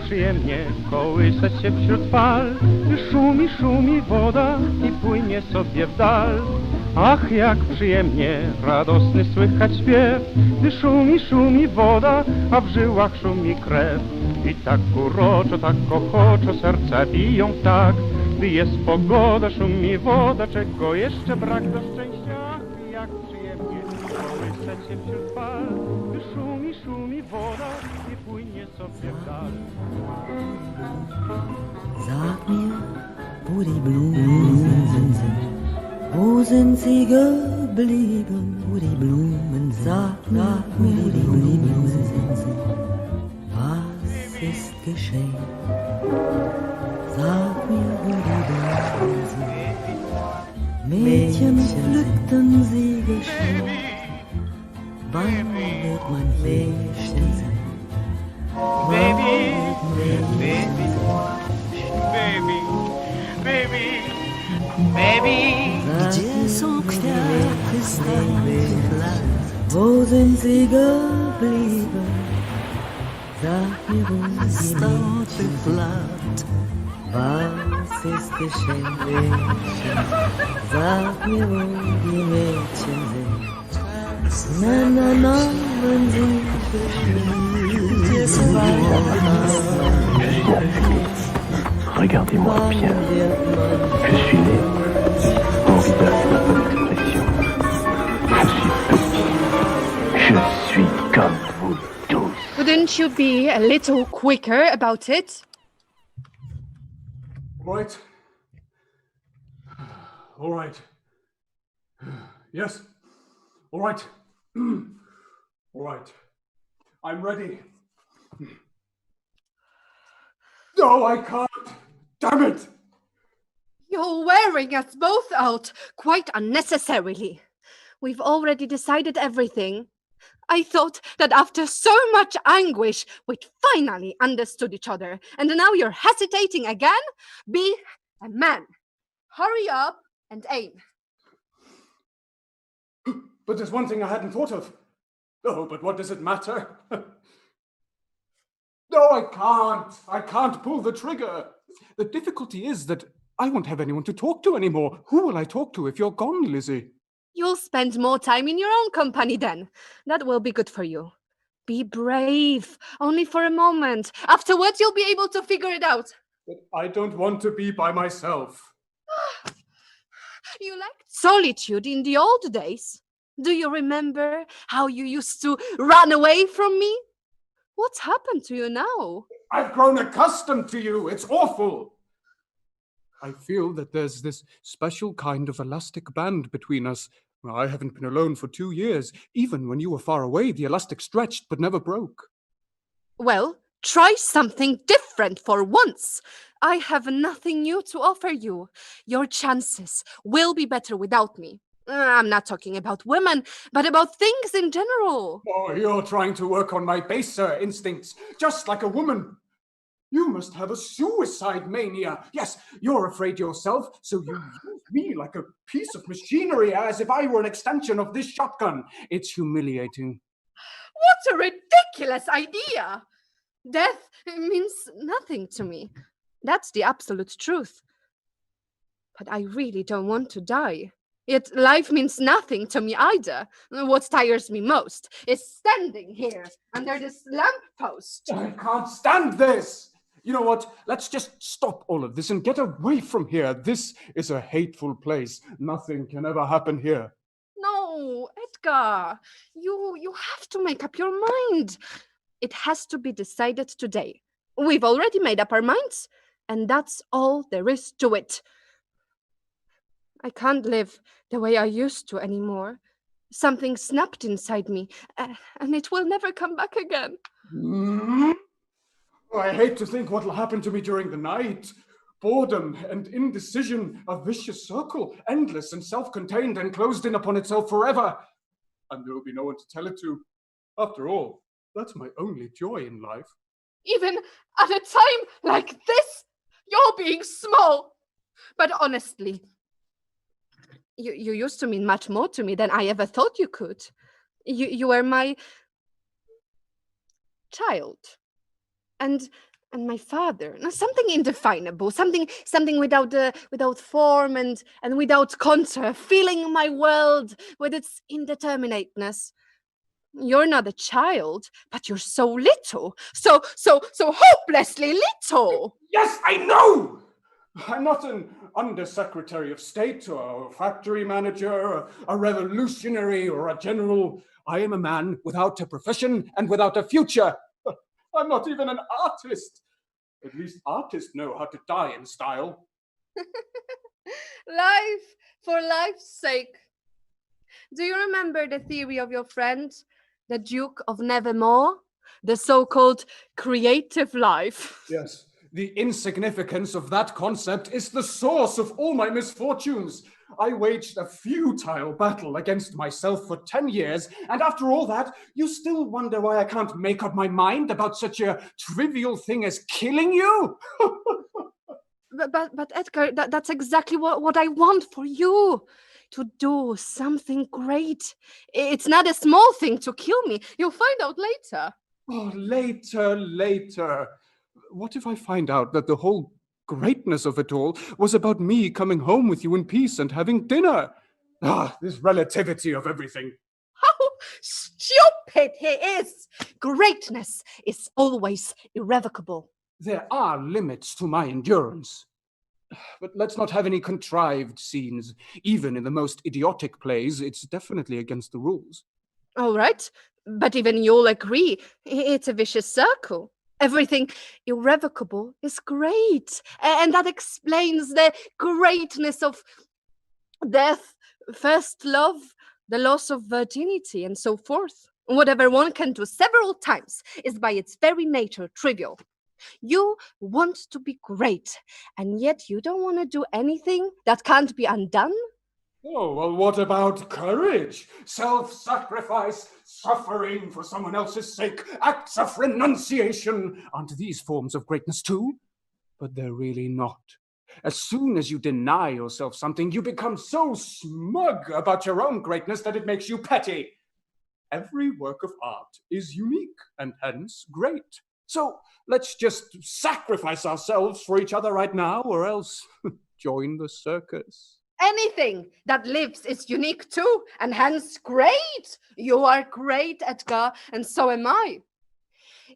przyjemnie kołysać się wśród fal, gdy szumi woda i płynie sobie w dal. Ach, jak przyjemnie, radosny słychać śpiew, gdy szumi woda, a w żyłach szumi krew. I tak uroczo, tak ochoczo serca biją tak, gdy jest pogoda, szumi woda, czego jeszcze brak do szczęścia. Ach, jak przyjemnie kołysać się wśród fal, gdy szumi woda i płynie sobie w dal. Sag mir, wo die Blumen sind, wo sind sie geblieben, wo die Blumen, sag mir, wo die Blumen sind, was ist geschehen? Sag mir, wo die Blumen sind, Mädchen pflückten sie geschehen, wann wird mein Mädchen sein? Baby, Gdzie są kwiaty starych lat? Wo sind sie geblieben? Sag mir, wo die Mädchen lat? Was ist geschehen, Mädchen? Sag mir, wo die Mädchen sind. Na, wenn sie Regardez-moi bien. Je suis né. Mon visage n'a pas d'expression. Je suis petit. Je suis comme vous tous. Wouldn't you be a little quicker about it? Right. All right. Yes. All right. All right. I'm ready. No, I can't. Damn it! You're wearing us both out, quite unnecessarily. We've already decided everything. I thought that after so much anguish, we'd finally understood each other. And now you're hesitating again? Be a man. Hurry up and aim. But there's one thing I hadn't thought of. Oh, but what does it matter? No, I can't. I can't pull the trigger. The difficulty is that I won't have anyone to talk to anymore. Who will I talk to if you're gone, Lizzie? You'll spend more time in your own company then. That will be good for you. Be brave, only for a moment. Afterwards, you'll be able to figure it out. But I don't want to be by myself. You liked solitude in the old days. Do you remember how you used to run away from me? What's happened to you now? I've grown accustomed to you. It's awful. I feel that there's this special kind of elastic band between us. Well, I haven't been alone for 2 years. Even when you were far away, the elastic stretched but never broke. Well, try something different for once. I have nothing new to offer you. Your chances will be better without me. I'm not talking about women, but about things in general. Oh, you're trying to work on my baser instincts, just like a woman. You must have a suicide mania. Yes, you're afraid yourself, so you use me like a piece of machinery, as if I were an extension of this shotgun. It's humiliating. What a ridiculous idea! Death means nothing to me. That's the absolute truth. But I really don't want to die. Yet life means nothing to me either. What tires me most is standing here under this lamppost. I can't stand this. You know what? Let's just stop all of this and get away from here. This is a hateful place. Nothing can ever happen here. No, Edgar, you have to make up your mind. It has to be decided today. We've already made up our minds, and that's all there is to it. I can't live the way I used to anymore. Something snapped inside me, and it will never come back again. I hate to think what will happen to me during the night. Boredom and indecision, a vicious circle, endless and self-contained and closed in upon itself forever. And there will be no one to tell it to. After all, that's my only joy in life. Even at a time like this, you're being small. But honestly, you used to mean much more to me than I ever thought you could. You were my child. And And my father, no, something indefinable, something without form and without contour, filling my world with its indeterminateness. You're not a child, but you're so little, so hopelessly little. Yes, I know! I'm not an undersecretary of state or a factory manager, a revolutionary or a general. I am a man without a profession and without a future. I'm not even an artist. At least artists know how to die in style. Life for life's sake. Do you remember the theory of your friend, the Duke of Nevermore? The so-called creative life. Yes, the insignificance of that concept is the source of all my misfortunes. I waged a futile battle against myself for 10 years, and after all that, you still wonder why I can't make up my mind about such a trivial thing as killing you? But Edgar, that's exactly what I want for you. To do something great. It's not a small thing to kill me. You'll find out later. Oh, later. What if I find out that the whole greatness of it all was about me coming home with you in peace and having dinner? Ah, this relativity of everything. How stupid he is! Greatness is always irrevocable. There are limits to my endurance. But let's not have any contrived scenes. Even in the most idiotic plays, it's definitely against the rules. All right, but even you'll agree, it's a vicious circle. Everything irrevocable is great, and that explains the greatness of death, first love, the loss of virginity, and so forth. Whatever one can do several times is by its very nature trivial. You want to be great, and yet you don't want to do anything that can't be undone? Oh, well, what about courage? Self-sacrifice, suffering for someone else's sake, acts of renunciation. Aren't these forms of greatness too? But they're really not. As soon as you deny yourself something, you become so smug about your own greatness that it makes you petty. Every work of art is unique and hence great. So let's just sacrifice ourselves for each other right now, or else join the circus. Anything that lives is unique too, and hence great. You are great, Edgar, and so am I.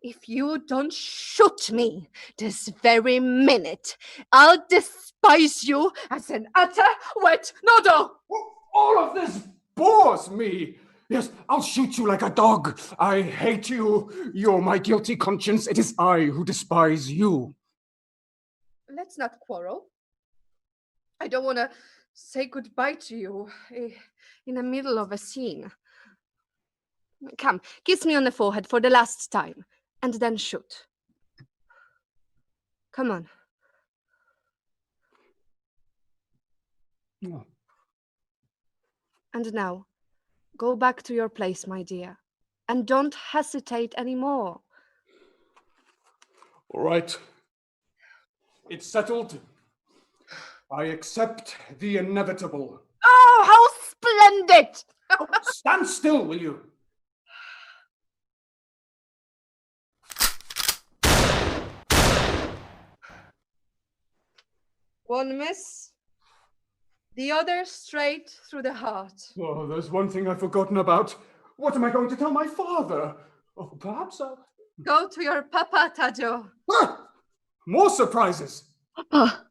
If you don't shoot me this very minute, I'll despise you as an utter wet noodle. All of this bores me. Yes, I'll shoot you like a dog. I hate you. You're my guilty conscience. It is I who despise you. Let's not quarrel. I don't want to say goodbye to you in the middle of a scene. Come, kiss me on the forehead for the last time, and then shoot. Come on. Oh. And now, go back to your place, my dear, and don't hesitate anymore. All right. It's settled. I accept the inevitable. Oh, how splendid! Stand still, will you? One miss, the other straight through the heart. Oh, there's one thing I've forgotten about. What am I going to tell my father? Oh, perhaps I'll... Go to your papa, Tajo. Ah! More surprises! Papa.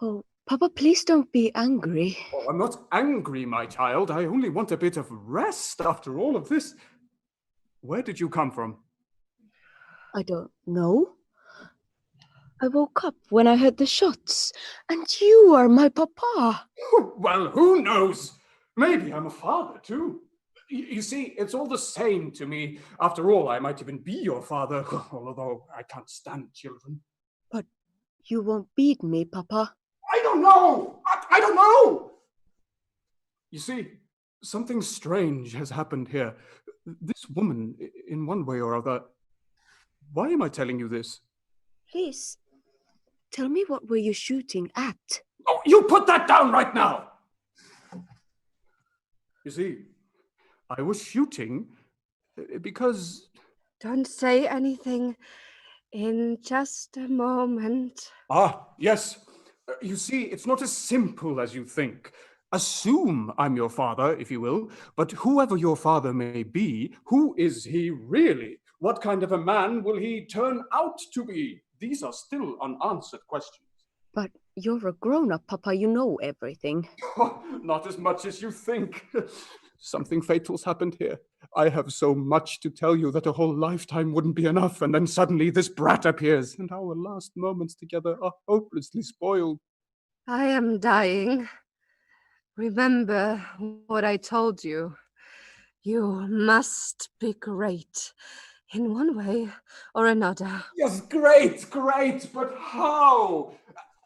Oh, Papa, please don't be angry. Oh, I'm not angry, my child. I only want a bit of rest after all of this. Where did you come from? I don't know. I woke up when I heard the shots, and you are my papa. Well, who knows? Maybe I'm a father, too. You see, it's all the same to me. After all, I might even be your father, although I can't stand children. But you won't beat me, Papa. I don't know! I don't know! You see, something strange has happened here. This woman, in one way or other... Why am I telling you this? Please, tell me, what were you shooting at? Oh, you put that down right now! You see, I was shooting because... Don't say anything. In just a moment. Ah, yes. You see, it's not as simple as you think. Assume I'm your father, if you will, but whoever your father may be, who is he really? What kind of a man will he turn out to be? These are still unanswered questions. But you're a grown-up, Papa. You know everything. Not as much as you think. Something fatal's happened here. I have so much to tell you that a whole lifetime wouldn't be enough, and then suddenly this brat appears, and our last moments together are hopelessly spoiled. I am dying. Remember what I told you. You must be great in one way or another. Yes, great, great, but how?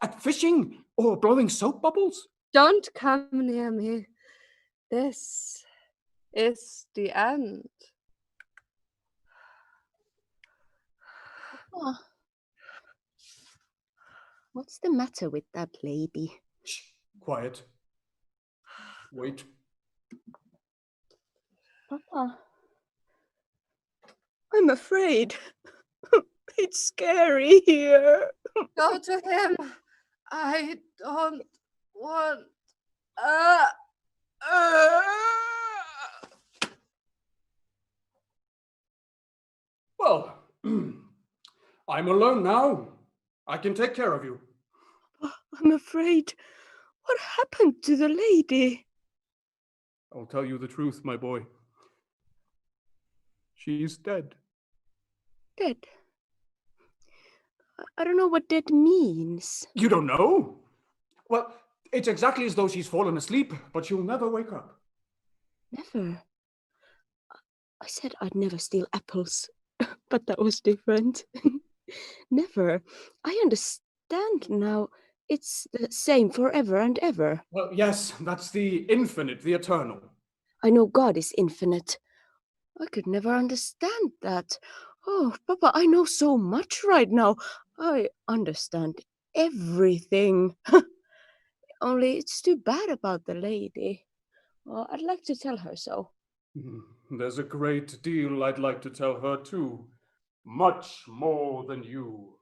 At fishing or blowing soap bubbles? Don't come near me. This is the end. Oh. What's the matter with that lady? Shh, quiet. Wait. Papa. I'm afraid. It's scary here. Go to him. I don't want. Well, I'm alone now. I can take care of you. I'm afraid. What happened to the lady? I'll tell you the truth, my boy. She's dead. Dead. I don't know what dead means. You don't know? Well, it's exactly as though she's fallen asleep, but she'll never wake up. Never. I said I'd never steal apples, but that was different. Never. I understand now. It's the same forever and ever. Well, yes, that's the infinite, the eternal. I know God is infinite. I could never understand that. Oh, Papa, I know so much right now. I understand everything. Only it's too bad about the lady. Well, I'd like to tell her so. There's a great deal I'd like to tell her, too. Much more than you.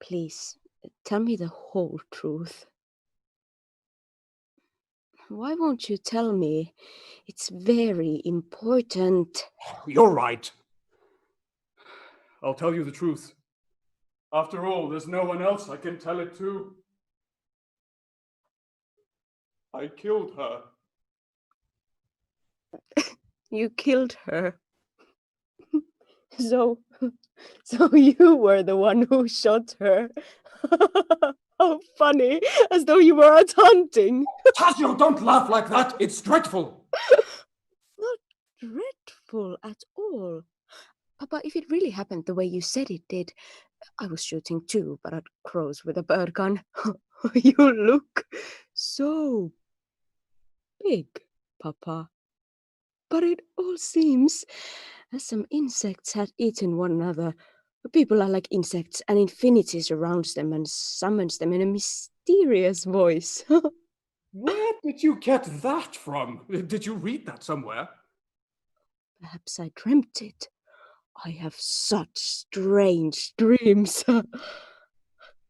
Please, tell me the whole truth. Why won't you tell me? It's very important. You're right. I'll tell you the truth. After all, there's no one else I can tell it to. I killed her. You killed her. So you were the one who shot her. How funny, as though you were out hunting. Tasio, don't laugh like that. It's dreadful. Not dreadful at all. Papa, if it really happened the way you said it did, I was shooting too, but at crows with a bird gun. You look so big, Papa. But it all seems as some insects had eaten one another. People are like insects, and infinity surrounds them and summons them in a mysterious voice. Where did you get that from? Did you read that somewhere? Perhaps I dreamt it. I have such strange dreams.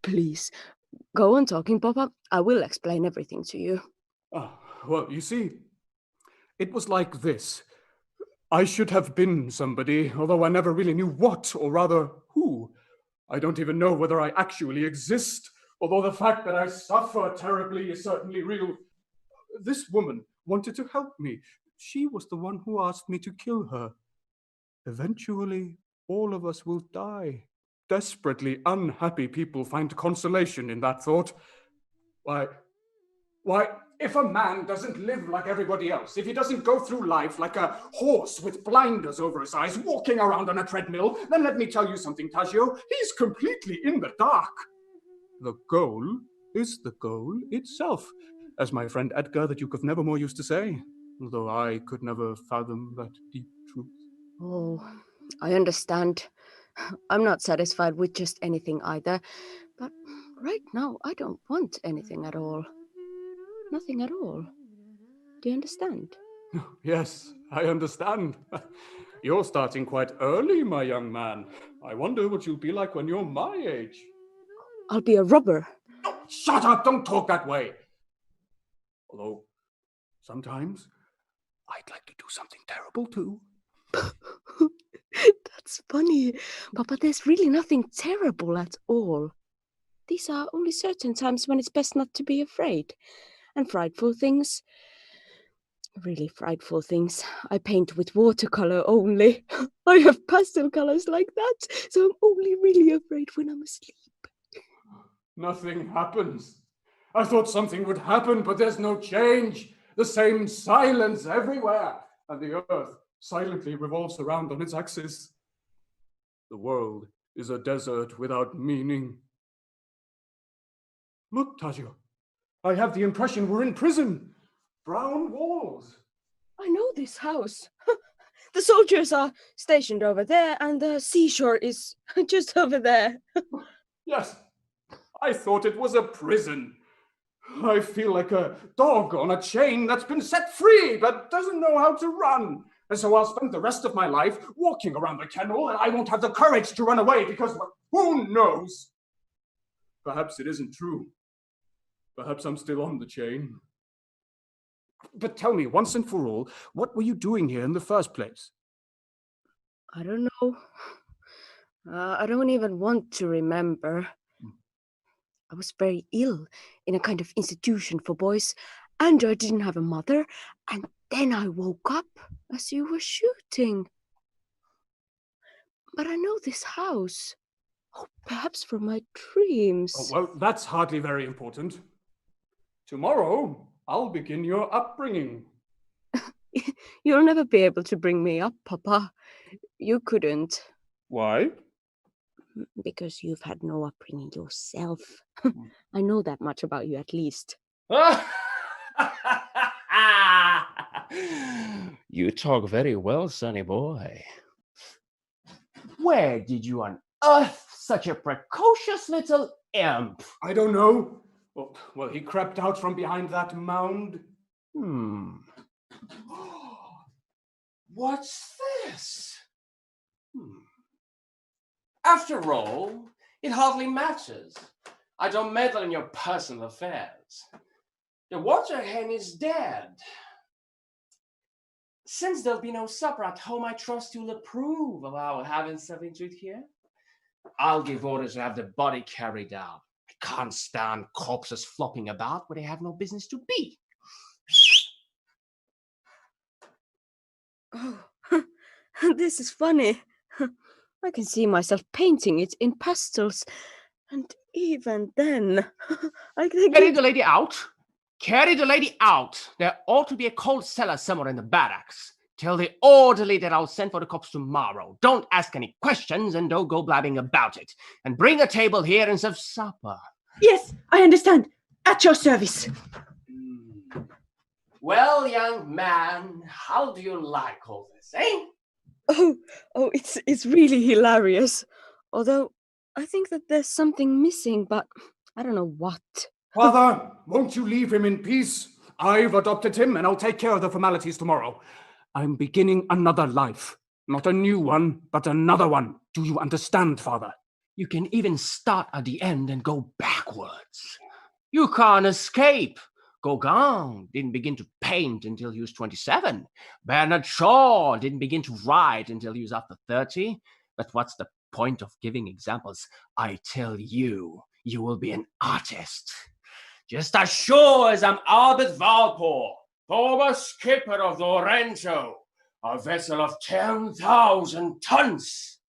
Please, go on talking, Papa. I will explain everything to you. Well, you see, it was like this. I should have been somebody, although I never really knew what, or rather, who. I don't even know whether I actually exist, although the fact that I suffer terribly is certainly real. This woman wanted to help me. She was the one who asked me to kill her. Eventually, all of us will die. Desperately unhappy people find consolation in that thought. Why, if a man doesn't live like everybody else, if he doesn't go through life like a horse with blinders over his eyes, walking around on a treadmill, then let me tell you something, Tasio, he's completely in the dark. The goal is the goal itself, as my friend Edgar, the Duke of Nevermore, used to say, although I could never fathom that deep truth. Oh, I understand. I'm not satisfied with just anything either. But right now, I don't want anything at all. Nothing at all. Do you understand? Yes, I understand. You're starting quite early, my young man. I wonder what you'll be like when you're my age. I'll be a robber. Oh, shut up! Don't talk that way. Although, sometimes, I'd like to do something terrible too. That's funny. Papa, there's really nothing terrible at all. These are only certain times when it's best not to be afraid. And frightful things. Really frightful things. I paint with watercolor only. I have pastel colors like that, so I'm only really afraid when I'm asleep. Nothing happens. I thought something would happen, but there's no change. The same silence everywhere, and the earth silently revolves around on its axis. The world is a desert without meaning. Look, Tajio, I have the impression we're in prison. Brown walls. I know this house. The soldiers are stationed over there, and the seashore is just over there. Yes, I thought it was a prison. I feel like a dog on a chain that's been set free but doesn't know how to run. And so I'll spend the rest of my life walking around the kennel, and I won't have the courage to run away because, well, who knows? Perhaps it isn't true. Perhaps I'm still on the chain. But tell me, once and for all, what were you doing here in the first place? I don't know. I don't even want to remember. I was very ill in a kind of institution for boys, and I didn't have a mother, and then I woke up as you were shooting. But I know this house. Oh, perhaps from my dreams. Oh, well, that's hardly very important. Tomorrow, I'll begin your upbringing. You'll never be able to bring me up, Papa. You couldn't. Why? Because you've had no upbringing yourself. I know that much about you, at least. You talk very well, sonny boy. Where did you unearth such a precocious little imp? I don't know. Well, he crept out from behind that mound. What's this? After all, it hardly matters. I don't meddle in your personal affairs. The water hen is dead. Since there'll be no supper at home, I trust you'll approve of our having something to eat here. I'll give orders to have the body carried out. I can't stand corpses flopping about where they have no business to be. Oh, this is funny. I can see myself painting it in pastels. And even then, I think... Carry the lady out. Carry the lady out. There ought to be a cold cellar somewhere in the barracks. Tell the orderly that I'll send for the cops tomorrow. Don't ask any questions and don't go blabbing about it. And bring a table here and serve supper. Yes, I understand. At your service. Well, young man, how do you like all this, eh? Oh, it's really hilarious. Although I think that there's something missing, but I don't know what. Father, won't you leave him in peace? I've adopted him, and I'll take care of the formalities tomorrow. I'm beginning another life. Not a new one, but another one. Do you understand, Father? You can even start at the end and go backwards. You can't escape. Gauguin didn't begin to paint until he was 27. Bernard Shaw didn't begin to write until he was after 30. But what's the point of giving examples? I tell you, you will be an artist. Just as sure as I'm Albert Walpole, former skipper of the Orenco, a vessel of 10,000 tons.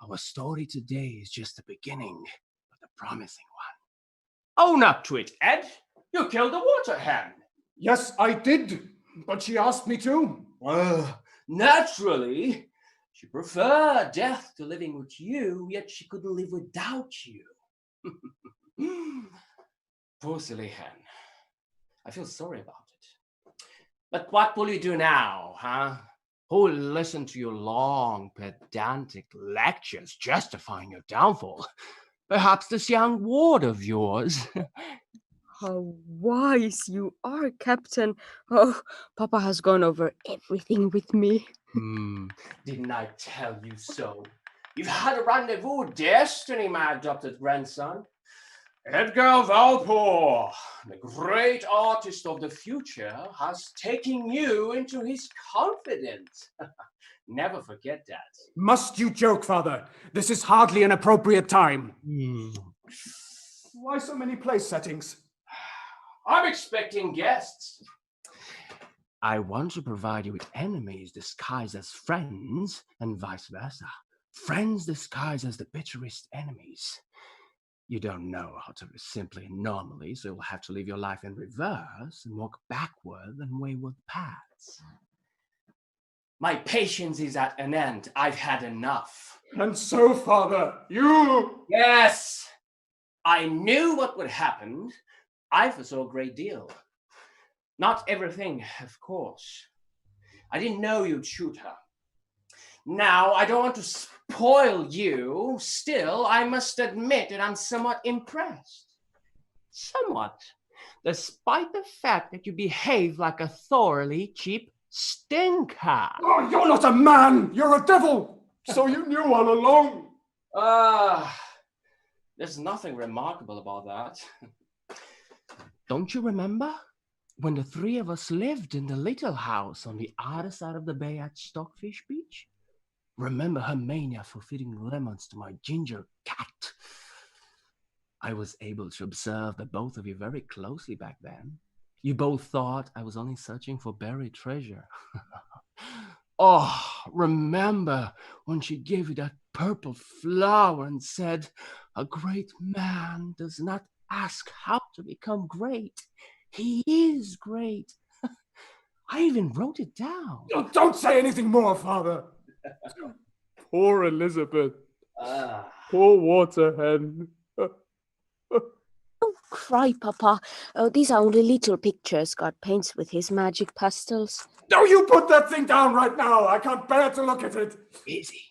Our story today is just the beginning, but a promising one. Own up to it, Ed. You killed the water hen. Yes, I did, but she asked me to. Well, naturally, she preferred death to living with you, yet she couldn't live without you. Poor silly hen. I feel sorry about it. But what will you do now, huh? Who'll listen to your long, pedantic lectures justifying your downfall? Perhaps this young ward of yours. How wise you are, Captain. Oh, Papa has gone over everything with me. Didn't I tell you so? You've had a rendezvous with destiny, my adopted grandson. Edgar Valpore, the great artist of the future, has taken you into his confidence. Never forget that. Must you joke, Father? This is hardly an appropriate time. Why so many place settings? I'm expecting guests. I want to provide you with enemies disguised as friends, and vice versa. Friends disguised as the bitterest enemies. You don't know how to simply and normally, so you'll have to live your life in reverse and walk backward and wayward paths. My patience is at an end. I've had enough. And so, Father, you... Yes! I knew what would happen. I foresaw a great deal. Not everything, of course. I didn't know you'd shoot her. Now, I don't want to spoil you. Still, I must admit that I'm somewhat impressed. Somewhat. Despite the fact that you behave like a thoroughly cheap stinker. Oh, you're not a man! You're a devil! So you knew all along. There's nothing remarkable about that. Don't you remember when the three of us lived in the little house on the other side of the bay at Stockfish Beach? Remember her mania for feeding lemons to my ginger cat? I was able to observe the both of you very closely back then. You both thought I was only searching for buried treasure. Oh, remember when she gave you that purple flower and said, "A great man does not ask how to become great. He is great." I even wrote it down. Oh, don't say anything more, Father. Poor Elizabeth. Poor Water Hen. Don't cry, Papa. These are only little pictures God paints with his magic pastels. No, you put that thing down right now. I can't bear to look at it. Easy.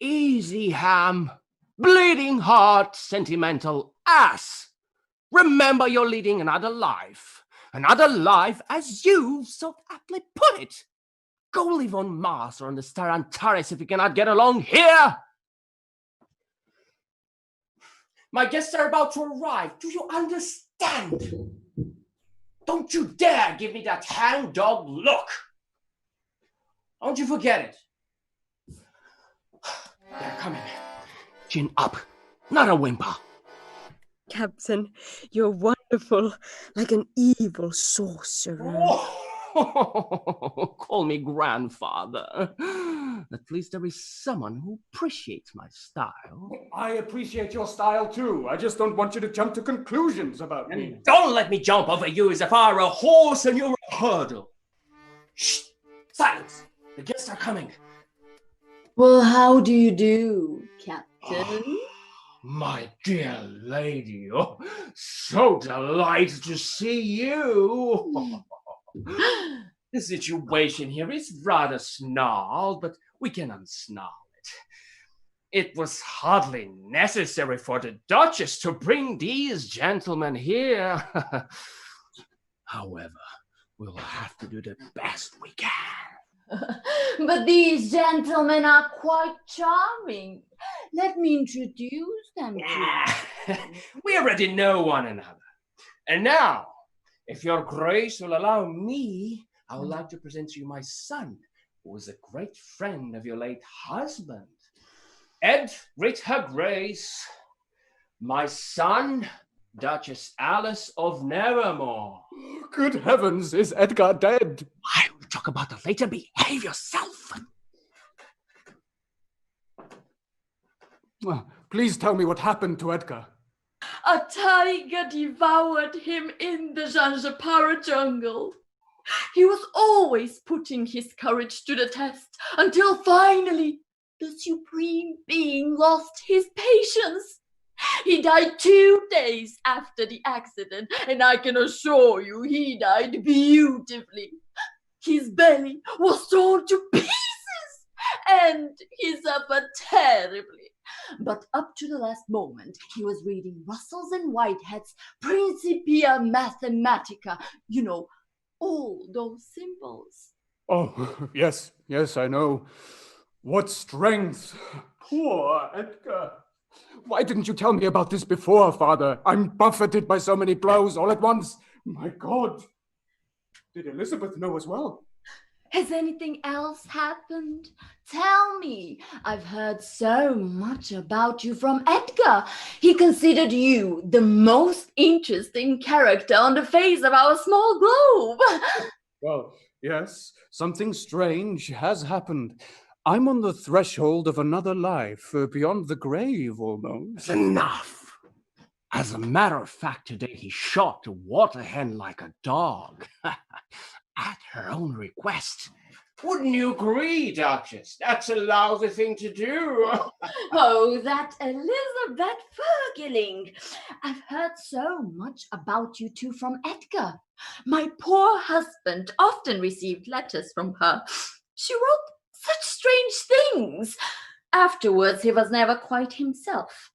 Easy, Ham. Bleeding heart, sentimental ass. Remember you're leading another life. Another life, as you so aptly put it. Go live on Mars or on the star Antares if you cannot get along here. My guests are about to arrive. Do you understand? Don't you dare give me that hangdog look. Don't you forget it. They're coming. Chin up, not a whimper. Captain, you're wonderful, like an evil sorcerer. Oh, call me grandfather. At least there is someone who appreciates my style. I appreciate your style too. I just don't want you to jump to conclusions about me. And don't let me jump over you as if I were a horse and you're a hurdle. Shh! Silence! The guests are coming. Well, how do you do, Captain? My dear lady, so delighted to see you. The situation here is rather snarled, but we can unsnarl it. It was hardly necessary for the Duchess to bring these gentlemen here. However, we'll have to do the best we can. But these gentlemen are quite charming. Let me introduce them to you. We already know one another. And now, if your grace will allow me, I would like to present to you my son, who was a great friend of your late husband. Ed, greet her grace. My son, Duchess Alice of Nevermore. Good heavens, is Edgar dead? I will talk about that later. Behave yourself. Please tell me what happened to Edgar. A tiger devoured him in the Zanzibar jungle. He was always putting his courage to the test until finally the Supreme Being lost his patience. He died 2 days after the accident, and I can assure you he died beautifully. His belly was torn to pieces, and he suffered terribly. But up to the last moment, he was reading Russell's and Whitehead's Principia Mathematica. You know, all those symbols. Oh, yes, yes, I know. What strength! Poor Edgar. Why didn't you tell me about this before, Father? I'm buffeted by so many blows all at once. My God! Did Elizabeth know as well? Has anything else happened? Tell me. I've heard so much about you from Edgar. He considered you the most interesting character on the face of our small globe. Well, yes, something strange has happened. I'm on the threshold of another life, beyond the grave almost. Enough! As a matter of fact, today he shot the water hen like a dog. At her own request. Wouldn't you agree, Duchess? That's a lousy thing to do. Oh, that Elizabeth Fergeling. I've heard so much about you two from Edgar. My poor husband often received letters from her. She wrote such strange things. Afterwards, he was never quite himself.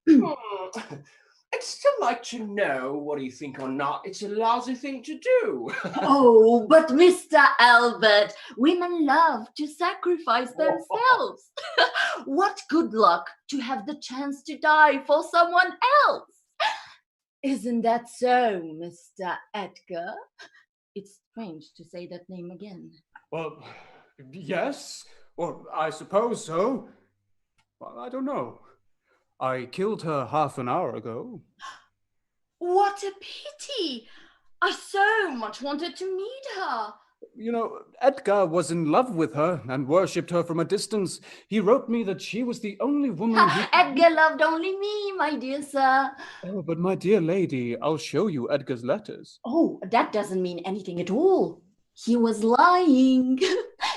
I'd still like to know, what you think or not, it's a lousy thing to do. Oh, but Mr. Albert, women love to sacrifice themselves. What good luck to have the chance to die for someone else. Isn't that so, Mr. Edgar? It's strange to say that name again. Well, yes, or I suppose so. Well, I don't know. I killed her half an hour ago. What a pity! I so much wanted to meet her. You know, Edgar was in love with her and worshipped her from a distance. He wrote me that she was the only woman he... Edgar loved only me, my dear sir. Oh, but my dear lady, I'll show you Edgar's letters. Oh, that doesn't mean anything at all. He was lying.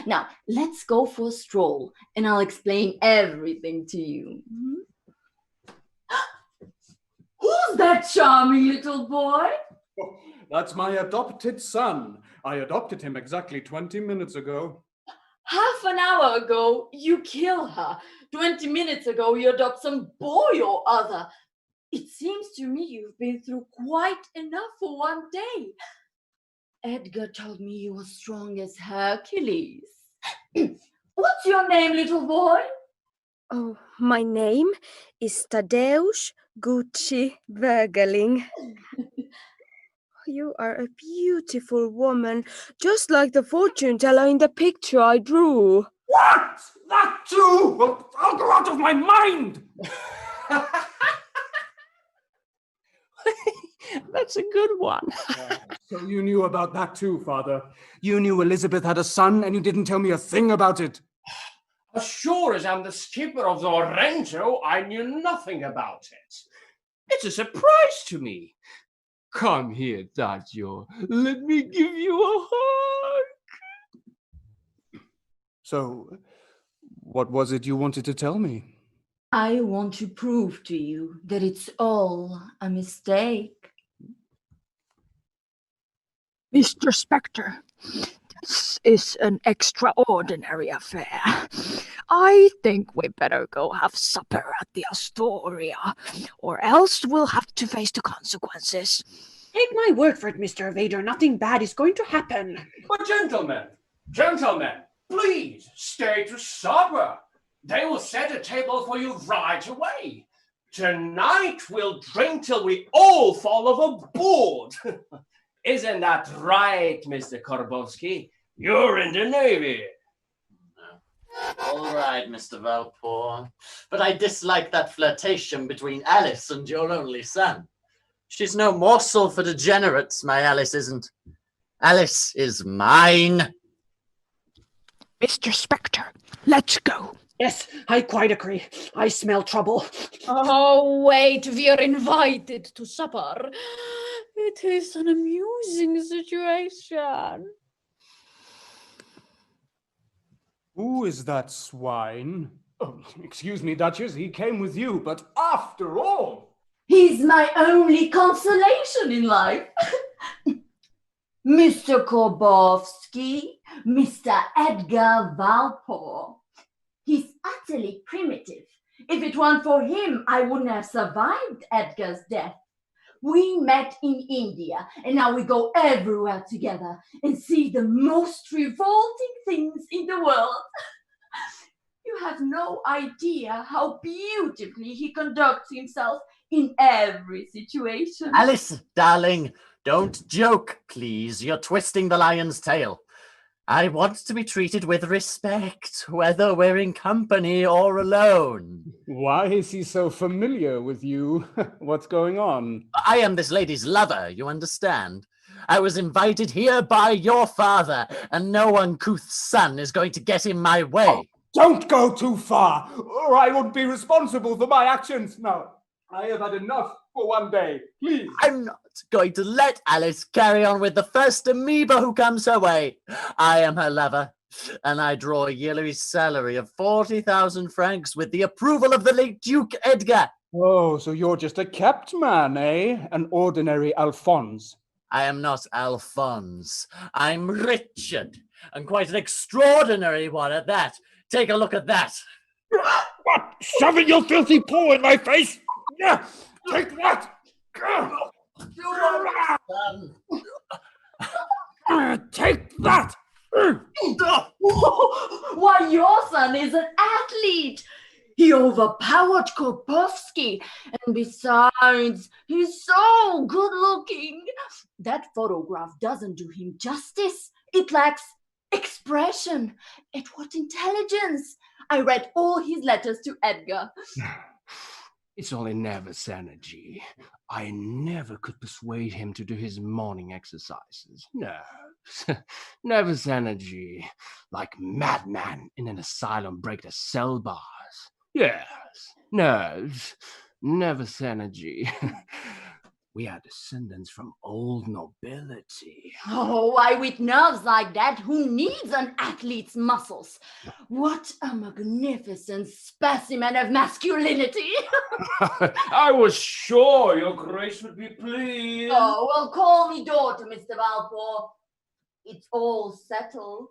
Now, let's go for a stroll, and I'll explain everything to you. Who's that charming little boy? Oh, that's my adopted son. I adopted him exactly 20 minutes ago. Half an hour ago, you kill her. 20 minutes ago, you adopt some boy or other. It seems to me you've been through quite enough for one day. Edgar told me you were strong as Hercules. What's your name, little boy? Oh, my name is Tadeusz Gucci Vergeling. You are a beautiful woman, just like the fortune teller in the picture I drew. What? That too? Well, I'll go out of my mind! That's a good one. So you knew about that too, Father. You knew Elizabeth had a son and you didn't tell me a thing about it. As sure as I'm the skipper of the Orento, I knew nothing about it. It's a surprise to me. Come here, Daggio. Let me give you a hug. So, what was it you wanted to tell me? I want to prove to you that it's all a mistake. Mr. Spectre, this is an extraordinary affair. I think we better go have supper at the Astoria, or else we'll have to face the consequences. Take my word for it, Mr. Vader. Nothing bad is going to happen. But gentlemen, please stay to supper. They will set a table for you right away. Tonight we'll drink till we all fall overboard. Isn't that right, Mr. Korbowski? You're in the Navy. All right, Mr. Valpore. But I dislike that flirtation between Alice and your only son. She's no morsel for degenerates, my Alice isn't. Alice is mine. Mr. Spectre, let's go. Yes, I quite agree. I smell trouble. Oh, wait, we're invited to supper. It is an amusing situation. Who is that swine? Oh, excuse me, Duchess, he came with you, but after all... He's my only consolation in life. Mr. Korbowski, Mr. Edgar Valpore. He's utterly primitive. If it weren't for him, I wouldn't have survived Edgar's death. We met in India, and now we go everywhere together and see the most revolting things in the world. You have no idea how beautifully he conducts himself in every situation. Alice, darling, don't joke, please. You're twisting the lion's tail. I want to be treated with respect, whether we're in company or alone. Why is he so familiar with you? What's going on? I am this lady's lover, you understand? I was invited here by your father, and no uncouth son is going to get in my way. Oh, don't go too far, or I won't be responsible for my actions. No, I have had enough for one day. Please. I'm not going to let Alice carry on with the first amoeba who comes her way. I am her lover, and I draw a yearly salary of 40,000 francs with the approval of the late Duke Edgar. Oh, so you're just a kept man, eh? An ordinary Alphonse. I am not Alphonse. I'm Richard, and quite an extraordinary one at that. Take a look at that. What? Shoving your filthy paw in my face? Yeah, take that! Take that! Why, your son is an athlete. He overpowered Korpovsky, and besides, he's so good looking. That photograph doesn't do him justice. It lacks expression. And what intelligence! I read all his letters to Edgar. It's only nervous energy. I never could persuade him to do his morning exercises. No. Nervous energy. Like madman in an asylum break the cell bars. Yes. Nerves. Nervous energy. We are descendants from old nobility. Oh, why, with nerves like that, who needs an athlete's muscles? What a magnificent specimen of masculinity! I was sure your grace would be pleased. Oh, well, call me daughter, Mr. Valpore. It's all settled.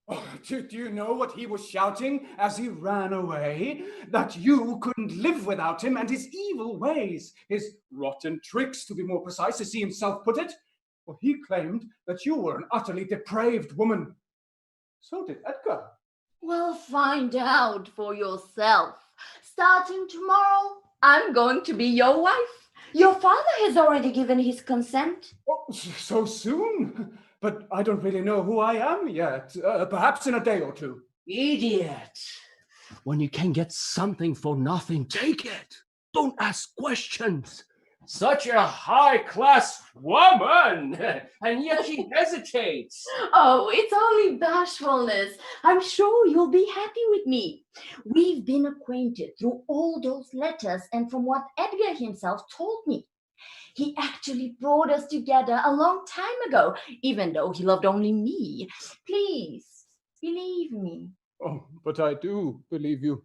Oh, do you know what he was shouting as he ran away? That you couldn't live without him and his evil ways, his rotten tricks, to be more precise, as he himself put it. For he claimed that you were an utterly depraved woman. So did Edgar. Well, find out for yourself. Starting tomorrow, I'm going to be your wife. Your father has already given his consent. Oh, so soon? But I don't really know who I am yet. Perhaps in a day or two. Idiot! When you can get something for nothing, take it. Don't ask questions. Such a high-class woman, and yet she hesitates. Oh, it's only bashfulness. I'm sure you'll be happy with me. We've been acquainted through all those letters and from what Edgar himself told me. He actually brought us together a long time ago, even though he loved only me. Please, believe me. Oh, but I do believe you.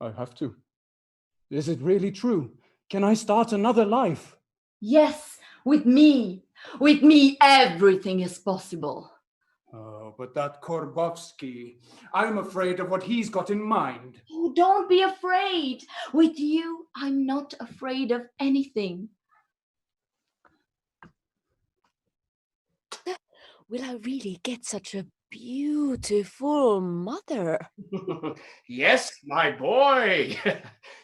I have to. Is it really true? Can I start another life? Yes, with me. With me, everything is possible. Oh, but that Korbovsky, I'm afraid of what he's got in mind. Oh, don't be afraid. With you, I'm not afraid of anything. Will I really get such a beautiful mother? Yes, my boy.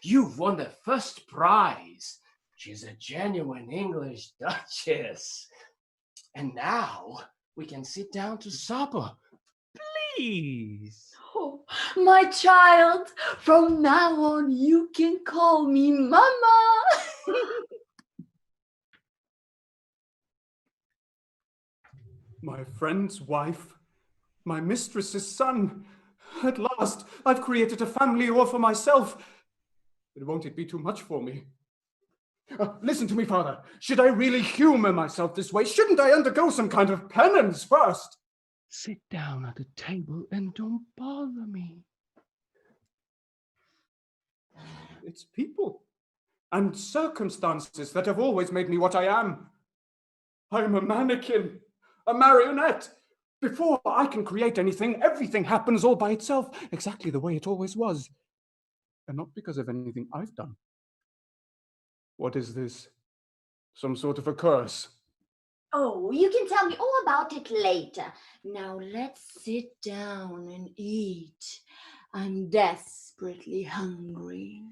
You've won the first prize. She's a genuine English duchess. And now we can sit down to supper. Please. Oh, my child, from now on you can call me Mama. My friend's wife, my mistress's son. At last, I've created a family all for myself. But won't it be too much for me? Listen to me, Father. Should I really humor myself this way? Shouldn't I undergo some kind of penance first? Sit down at the table and don't bother me. It's people and circumstances that have always made me what I am. I'm a mannequin, a marionette, Before I can create anything, everything happens all by itself, exactly the way it always was. And not because of anything I've done. What is this? Some sort of a curse? Oh, you can tell me all about it later. Now let's sit down and eat. I'm desperately hungry.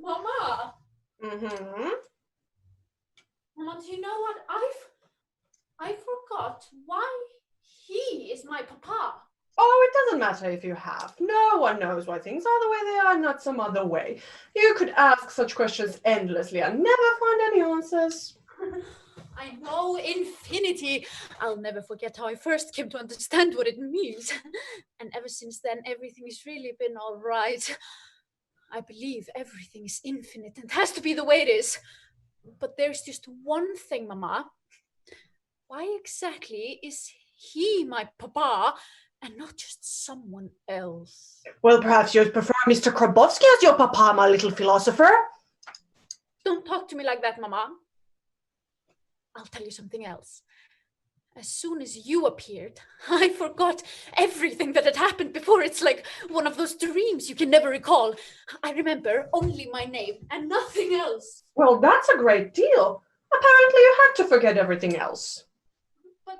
Mama, Mm-hmm. Mama, do you know what? I forgot why he is my papa. Oh, it doesn't matter if you have. No one knows why things are the way they are, not some other way. You could ask such questions endlessly and never find any answers. I know infinity. I'll never forget how I first came to understand what it means. And ever since then, everything has really been all right. I believe everything is infinite and has to be the way it is. But there's just one thing, Mama. Why exactly is he my papa and not just someone else? Well, perhaps you'd prefer Mr. Krabowski as your papa, my little philosopher. Don't talk to me like that, Mama. I'll tell you something else. As soon as you appeared, I forgot everything that had happened before. It's like one of those dreams you can never recall. I remember only my name and nothing else. Well, that's a great deal. Apparently you had to forget everything else. But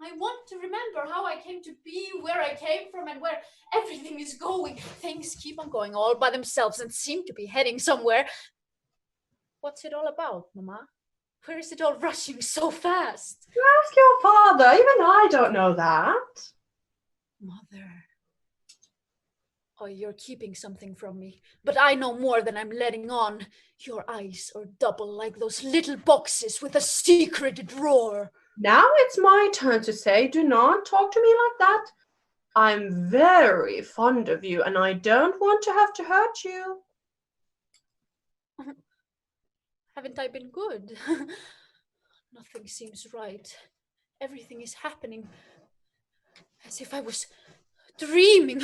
I want to remember how I came to be, where I came from, and where everything is going. Things keep on going all by themselves and seem to be heading somewhere. What's it all about, Mama? Where is it all rushing so fast? Ask your father. Even I don't know that. Mother. Oh, you're keeping something from me. But I know more than I'm letting on. Your eyes are double like those little boxes with a secret drawer. Now it's my turn to say, do not talk to me like that. I'm very fond of you and I don't want to have to hurt you. Haven't I been good? Nothing seems right. Everything is happening as if I was dreaming.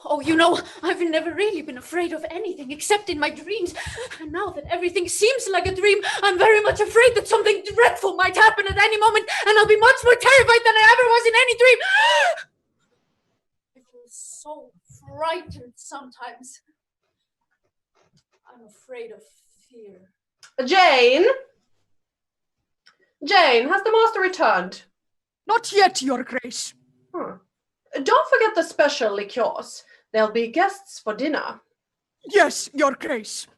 Oh, you know, I've never really been afraid of anything except in my dreams. And now that everything seems like a dream, I'm very much afraid that something dreadful might happen at any moment, and I'll be much more terrified than I ever was in any dream. I feel so frightened sometimes. I'm afraid of fear. Jane? Jane, has the master returned? Not yet, Your Grace. Don't forget the special liqueurs. There'll be guests for dinner. Yes, Your Grace.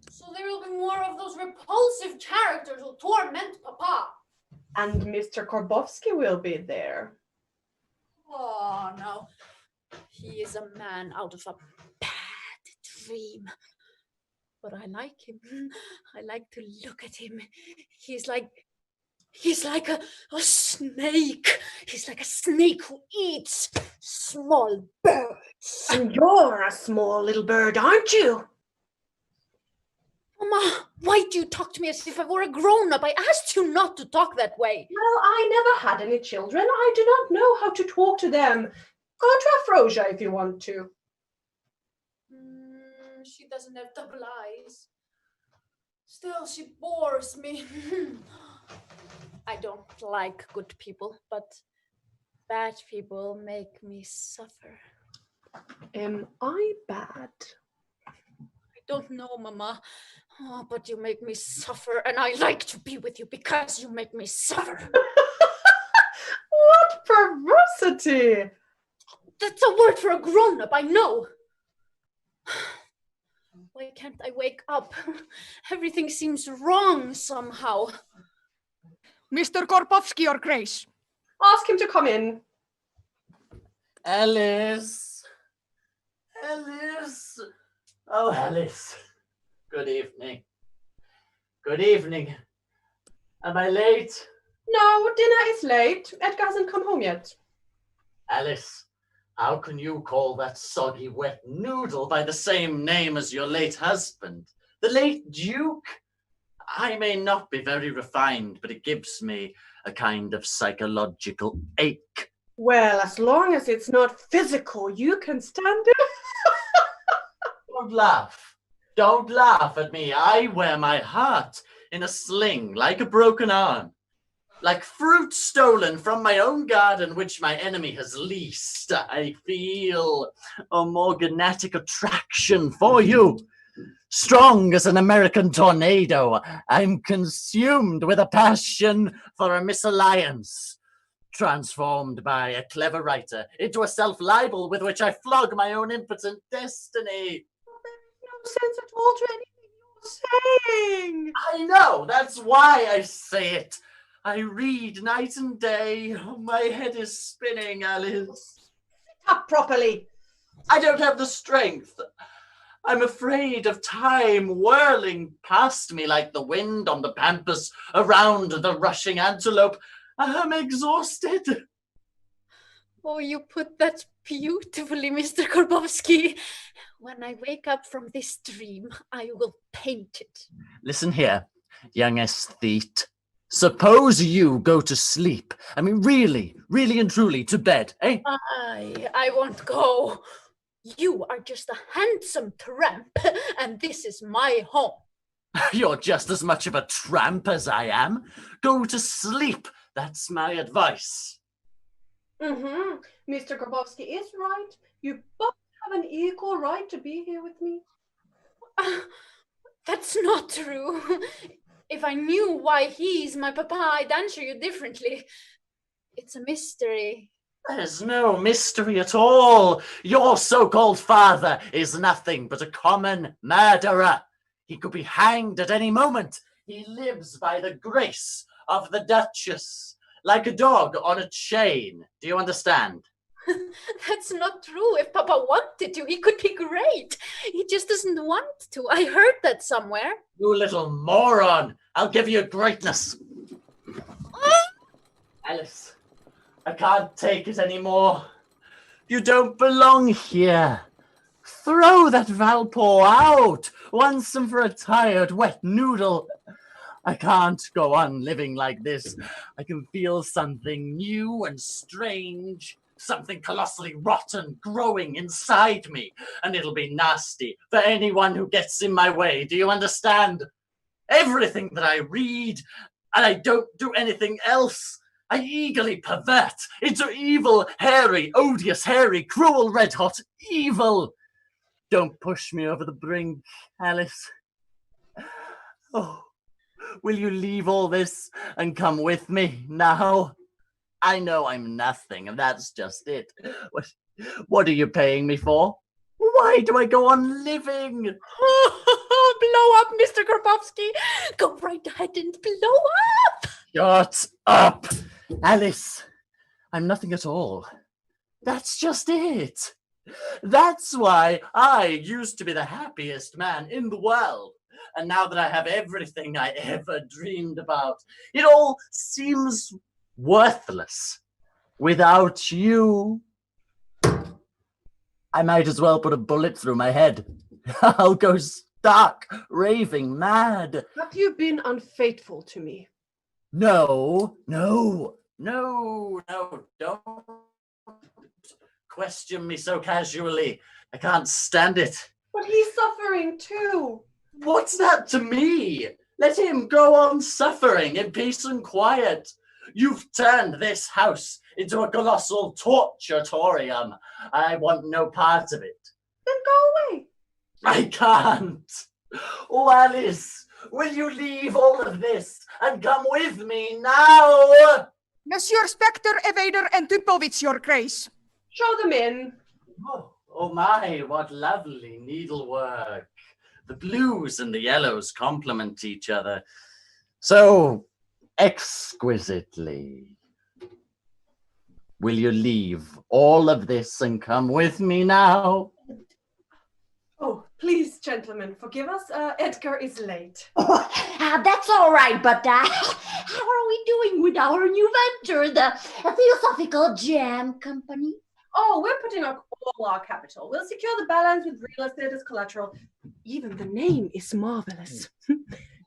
So there will be more of those repulsive characters who torment Papa. And Mr. Korbovsky will be there. Oh, no. He is a man out of a bad dream. But I like him. I like to look at him. He's like a snake. He's like a snake who eats small birds. And you're a small little bird, aren't you? Mama, why do you talk to me as if I were a grown-up? I asked you not to talk that way. Well, I never had any children. I do not know how to talk to them. Go to Afrosia if you want to. She doesn't have double eyes. Still, she bores me. I don't like good people, but bad people make me suffer. Am I bad? I don't know, Mama. Oh, but you make me suffer, and I like to be with you because you make me suffer. What perversity! That's a word for a grown-up, I know. Why can't I wake up? Everything seems wrong somehow. Mr. Korpovsky, Your Grace. Ask him to come in. Alice. Alice. Oh, Alice. Good evening. Good evening. Am I late? No, dinner is late. Edgar hasn't come home yet. Alice, how can you call that soggy wet noodle by the same name as your late husband, the late Duke? I may not be very refined, but it gives me a kind of psychological ache. Well, as long as it's not physical, you can stand it. Don't laugh. Don't laugh at me. I wear my heart in a sling like a broken arm. Like fruit stolen from my own garden, which my enemy has leased, I feel a morganatic attraction for you. Strong as an American tornado, I'm consumed with a passion for a misalliance, transformed by a clever writer into a self-libel with which I flog my own impotent destiny. No sense at all to anything you're saying. I know, that's why I say it. I read night and day. My head is spinning, Alice. Sit up properly. I don't have the strength. I'm afraid of time whirling past me like the wind on the pampas around the rushing antelope. I'm exhausted. Oh, you put that beautifully, Mr. Korbowski. When I wake up from this dream, I will paint it. Listen here, young aesthete. Suppose you go to sleep. I mean, really and truly, to bed, eh? I won't go. You are just a handsome tramp, and this is my home. You're just as much of a tramp as I am. Go to sleep. That's my advice. Mm-hmm. Mr. Grabowski is right. You both have an equal right to be here with me. That's not true. If I knew why he's my papa, I'd answer you differently. It's a mystery. There's no mystery at all. Your so-called father is nothing but a common murderer. He could be hanged at any moment. He lives by the grace of the Duchess, like a dog on a chain. Do you understand? That's not true. If Papa wanted to, he could be great. He just doesn't want to. I heard that somewhere. You little moron. I'll give you greatness. Alice, I can't take it anymore. You don't belong here. Throw that Valpor out once and for a tired, wet noodle. I can't go on living like this. I can feel something new and strange, something colossally rotten growing inside me, and it'll be nasty for anyone who gets in my way. Do you understand? Everything that I read, and I don't do anything else, I eagerly pervert into evil, hairy, odious, hairy, cruel, red-hot evil. Don't push me over the brink, Alice. Oh, will you leave all this and come with me now? I know I'm nothing, and that's just it. What are you paying me for? Why do I go on living? Blow up, Mr. Grabowski. Go right ahead and blow up. Shut up, Alice. I'm nothing at all. That's just it. That's why I used to be the happiest man in the world. And now that I have everything I ever dreamed about, it all seems worthless without you. I might as well put a bullet through my head. I'll go stark, raving mad. Have you been unfaithful to me? No, don't question me so casually. I can't stand it. But he's suffering too. What's that to me? Let him go on suffering in peace and quiet. You've turned this house into a colossal torturatorium. I want no part of it. Then go away. I can't. Oh, Alice, will you leave all of this and come with me now? Monsieur Spectre, Evader, and Tupovitz, your grace. Show them in. Oh my, what lovely needlework. The blues and the yellows complement each other so exquisitely. Will you leave all of this and come with me now? Oh, please, gentlemen, forgive us. Edgar is late. That's all right, but how are we doing with our new venture, the Theosophical Jam Company? Oh, we're putting up all our capital. We'll secure the balance with real estate as collateral. Even the name is marvelous.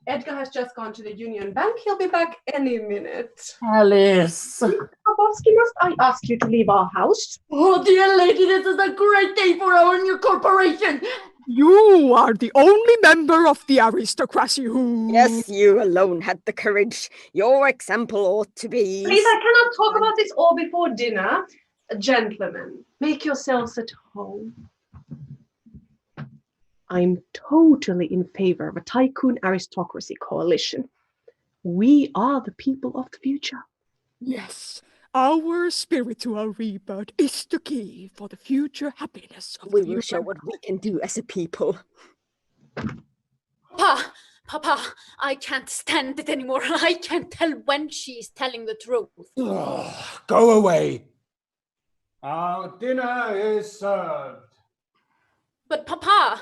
Edgar has just gone to the Union Bank. He'll be back any minute. Alice. Bobovsky, must I ask you to leave our house? Oh, dear lady, this is a great day for our new corporation. You are the only member of the aristocracy who... Yes, you alone had the courage. Your example ought to be... Please, I cannot talk about this all before dinner. Gentlemen, make yourselves at home. I'm totally in favor of a tycoon aristocracy coalition. We are the people of the future. Yes, our spiritual rebirth is the key for the future happiness of We the will show what we can do as a people. Papa, I can't stand it anymore. I can't tell when she's telling the truth. Go away. Our dinner is served. But Papa,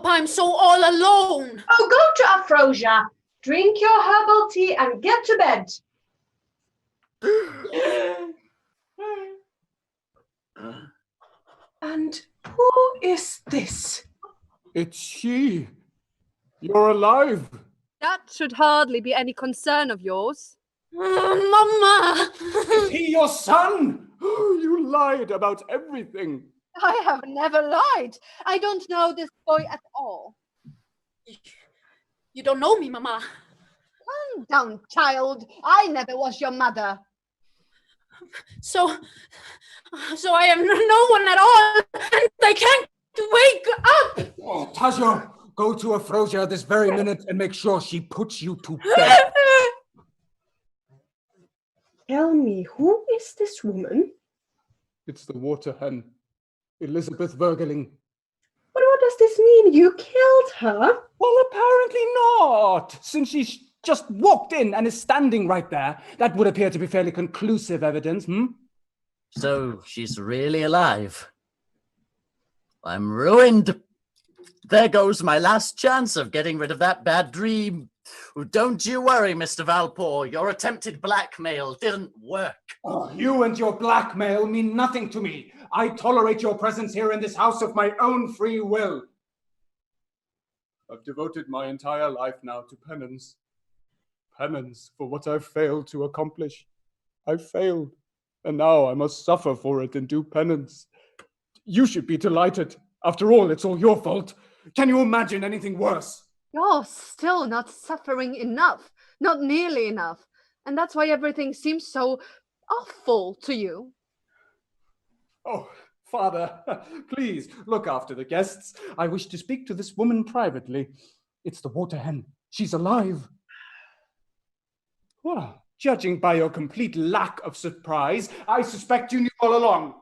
I'm so all alone. Oh, go to Afrosia. Drink your herbal tea and get to bed. And who is this? It's she. You're alive. That should hardly be any concern of yours. Mama! Is he your son? You lied about everything. I have never lied. I don't know this boy at all. You don't know me, Mama. Calm down, child. I never was your mother. So I am no one at all, and I can't wake up. Oh, Tajo, go to Afrosia this very minute and make sure she puts you to bed. Tell me, who is this woman? It's the Water Hen, Elizabeth Vergeling. But what does this mean? You killed her? Well, apparently not. Since she's just walked in and is standing right there, that would appear to be fairly conclusive evidence, So she's really alive. I'm ruined. There goes my last chance of getting rid of that bad dream. Don't you worry, Mr. Valpor. Your attempted blackmail didn't work. Oh, you and your blackmail mean nothing to me. I tolerate your presence here in this house of my own free will. I've devoted my entire life now to penance. Penance for what I've failed to accomplish. I've failed, and now I must suffer for it and do penance. You should be delighted. After all, it's all your fault. Can you imagine anything worse? You're still not suffering enough, not nearly enough. And that's why everything seems so awful to you. Oh, Father, please look after the guests. I wish to speak to this woman privately. It's the Water Hen. She's alive. Well, judging by your complete lack of surprise, I suspect you knew all along.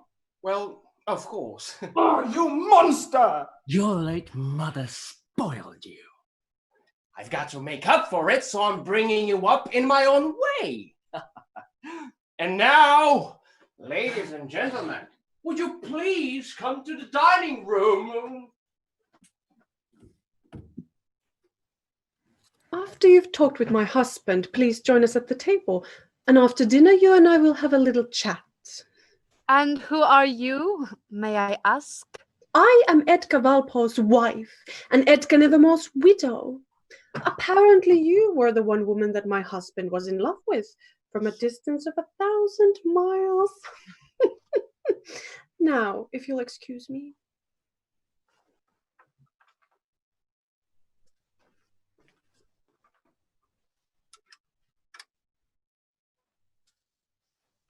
Well, of course. Oh, you monster! Your late mother spoiled you. I've got to make up for it, so I'm bringing you up in my own way. And now, ladies and gentlemen, would you please come to the dining room? After you've talked with my husband, please join us at the table. And after dinner, you and I will have a little chat. And who are you, may I ask? I am Edgar Valpor's wife and Edgar Nevermore's widow. Apparently you were the one woman that my husband was in love with from a distance of 1,000 miles. Now, if you'll excuse me.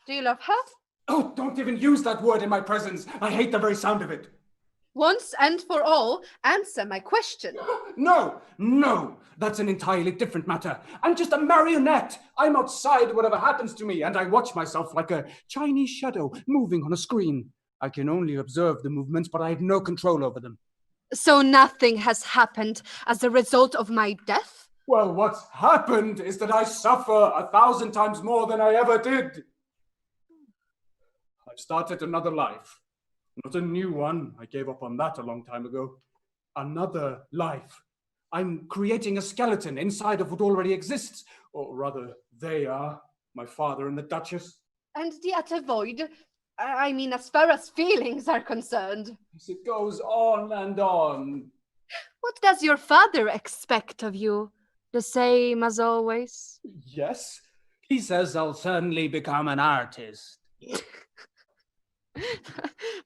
Do you love her? Oh, don't even use that word in my presence. I hate the very sound of it. Once and for all, answer my question. No, that's an entirely different matter. I'm just a marionette. I'm outside whatever happens to me, and I watch myself like a Chinese shadow moving on a screen. I can only observe the movements, but I have no control over them. So nothing has happened as a result of my death? Well, what's happened is that I suffer 1,000 times more than I ever did. I've started another life. Not a new one. I gave up on that a long time ago. Another life. I'm creating a skeleton inside of what already exists. Or rather, they are. My father and the Duchess. And the utter void? I mean, as far as feelings are concerned. Yes, it goes on and on. What does your father expect of you? The same as always? Yes. He says I'll certainly become an artist.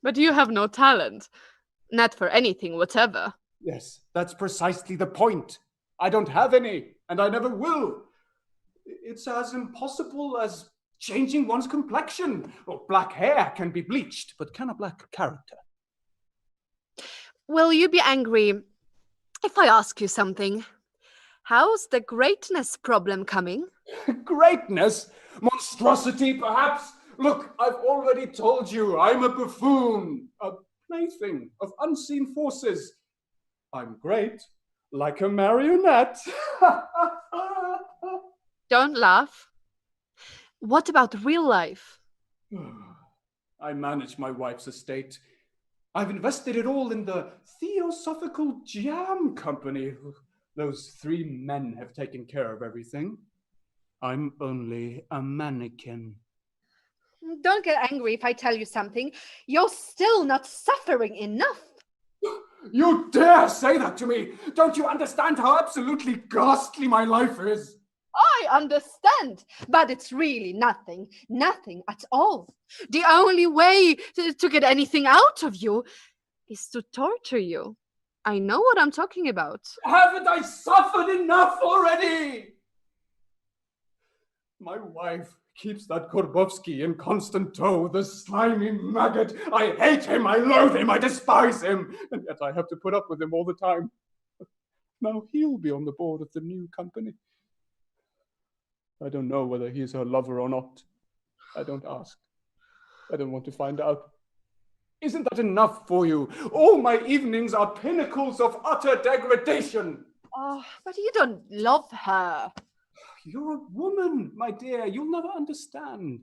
But you have no talent. Not for anything whatever. Yes, that's precisely the point. I don't have any, and I never will. It's as impossible as changing one's complexion. Well, black hair can be bleached, but can a black character? Will you be angry if I ask you something? How's the greatness problem coming? Greatness? Monstrosity, perhaps? Look, I've already told you, I'm a buffoon, a plaything of unseen forces. I'm great, like a marionette. Don't laugh. What about real life? I manage my wife's estate. I've invested it all in the Theosophical Jam Company. Those 3 men have taken care of everything. I'm only a mannequin. Don't get angry if I tell you something. You're still not suffering enough. You dare say that to me? Don't you understand how absolutely ghastly my life is? I understand, but it's really nothing at all. The only way to get anything out of you is to torture you. I know what I'm talking about. Haven't I suffered enough already? My wife keeps that Korbovsky in constant tow, the slimy maggot. I hate him, I loathe him, I despise him, and yet I have to put up with him all the time. Now he'll be on the board of the new company. I don't know whether he's her lover or not. I don't ask. I don't want to find out. Isn't that enough for you? All my evenings are pinnacles of utter degradation. Oh, but you don't love her. You're a woman, my dear. You'll never understand.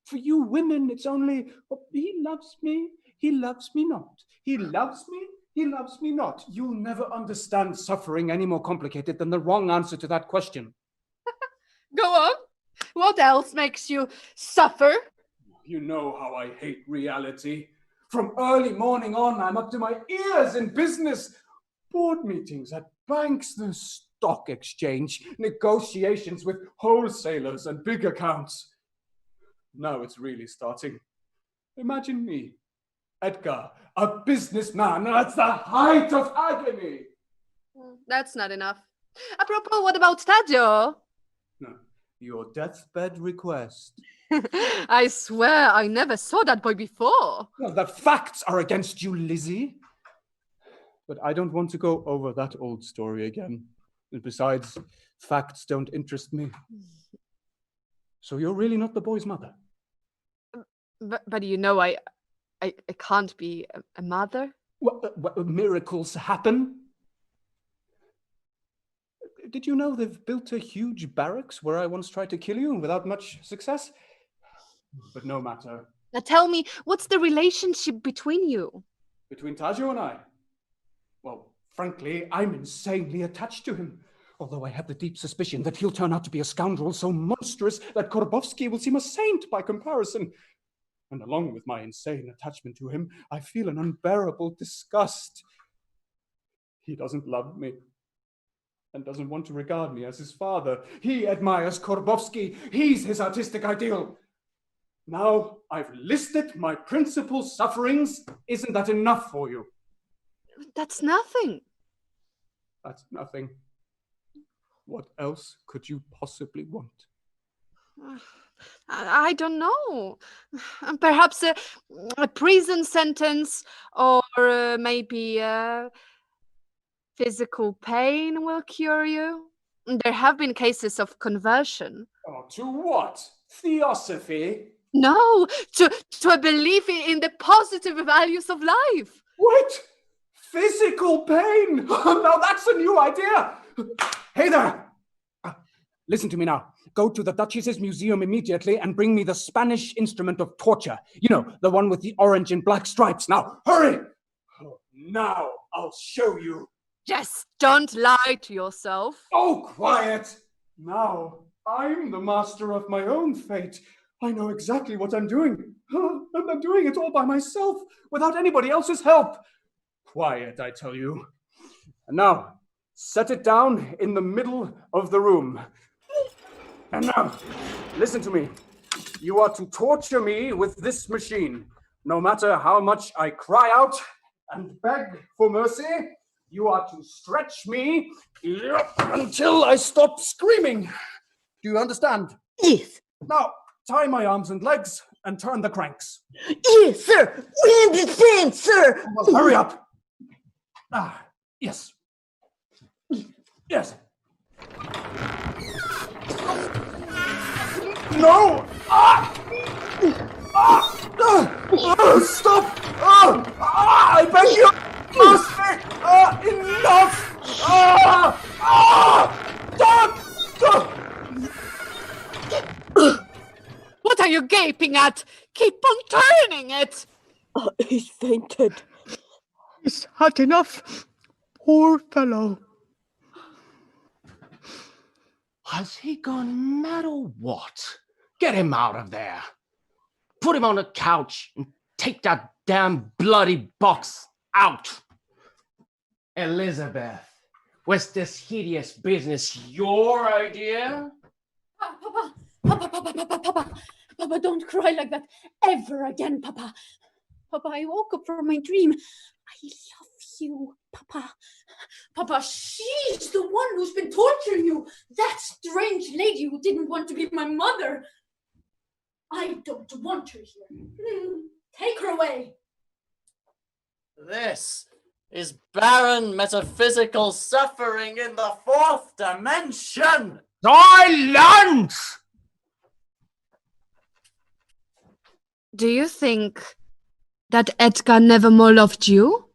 For you women, it's only, oh, he loves me not. He loves me not. You'll never understand suffering any more complicated than the wrong answer to that question. Go on. What else makes you suffer? You know how I hate reality. From early morning on, I'm up to my ears in business. Board meetings at banks, the stock exchange, negotiations with wholesalers and big accounts. Now it's really starting. Imagine me, Edgar, a businessman. That's the height of agony. That's not enough. Apropos, what about Tadio? No, your deathbed request. I swear I never saw that boy before. Well, the facts are against you, Lizzie. But I don't want to go over that old story again. And besides, facts don't interest me. So you're really not the boy's mother? But you know, I can't be a mother. What miracles happen? Did you know they've built a huge barracks where I once tried to kill you without much success? But no matter. Now tell me, what's the relationship between you? Between Tajo and I? Well, frankly, I'm insanely attached to him. Although I have the deep suspicion that he'll turn out to be a scoundrel so monstrous that Korbovsky will seem a saint by comparison. And along with my insane attachment to him, I feel an unbearable disgust. He doesn't love me and doesn't want to regard me as his father. He admires Korbovsky. He's his artistic ideal. Now I've listed my principal sufferings. Isn't that enough for you? That's nothing. That's nothing. What else could you possibly want? I don't know. Perhaps a prison sentence or maybe physical pain will cure you. There have been cases of conversion. Oh, to what? Theosophy? No, to a belief in the positive values of life. What? Physical pain? Now that's a new idea. Hey there! Listen to me now. Go to the Duchess's museum immediately and bring me the Spanish instrument of torture. You know, the one with the orange and black stripes. Now, hurry! Oh, now I'll show you. Just don't lie to yourself. Oh, quiet! Now I'm the master of my own fate. I know exactly what I'm doing. And I'm doing it all by myself, without anybody else's help. Quiet, I tell you. And now, set it down in the middle of the room. And now, listen to me. You are to torture me with this machine. No matter how much I cry out and beg for mercy, you are to stretch me until I stop screaming. Do you understand? Yes. Now, tie my arms and legs and turn the cranks. Yes, sir. We understand, sir. Well, hurry up. Yes. Yes. No! Stop! I beg you! Mercy! Enough! Stop! What are you gaping at? Keep on turning it! He's fainted. He's had enough. Poor fellow. Has he gone mad or what? Get him out of there. Put him on a couch and take that damn bloody box out. Elizabeth, was this hideous business your idea? Papa, don't cry like that ever again, Papa. Papa, I woke up from my dream. I love you, Papa. Papa, she's the one who's been torturing you. That strange lady who didn't want to be my mother. I don't want her here. Take her away. This is barren metaphysical suffering in the fourth dimension. Silence! Do you think that Edgar nevermore loved you?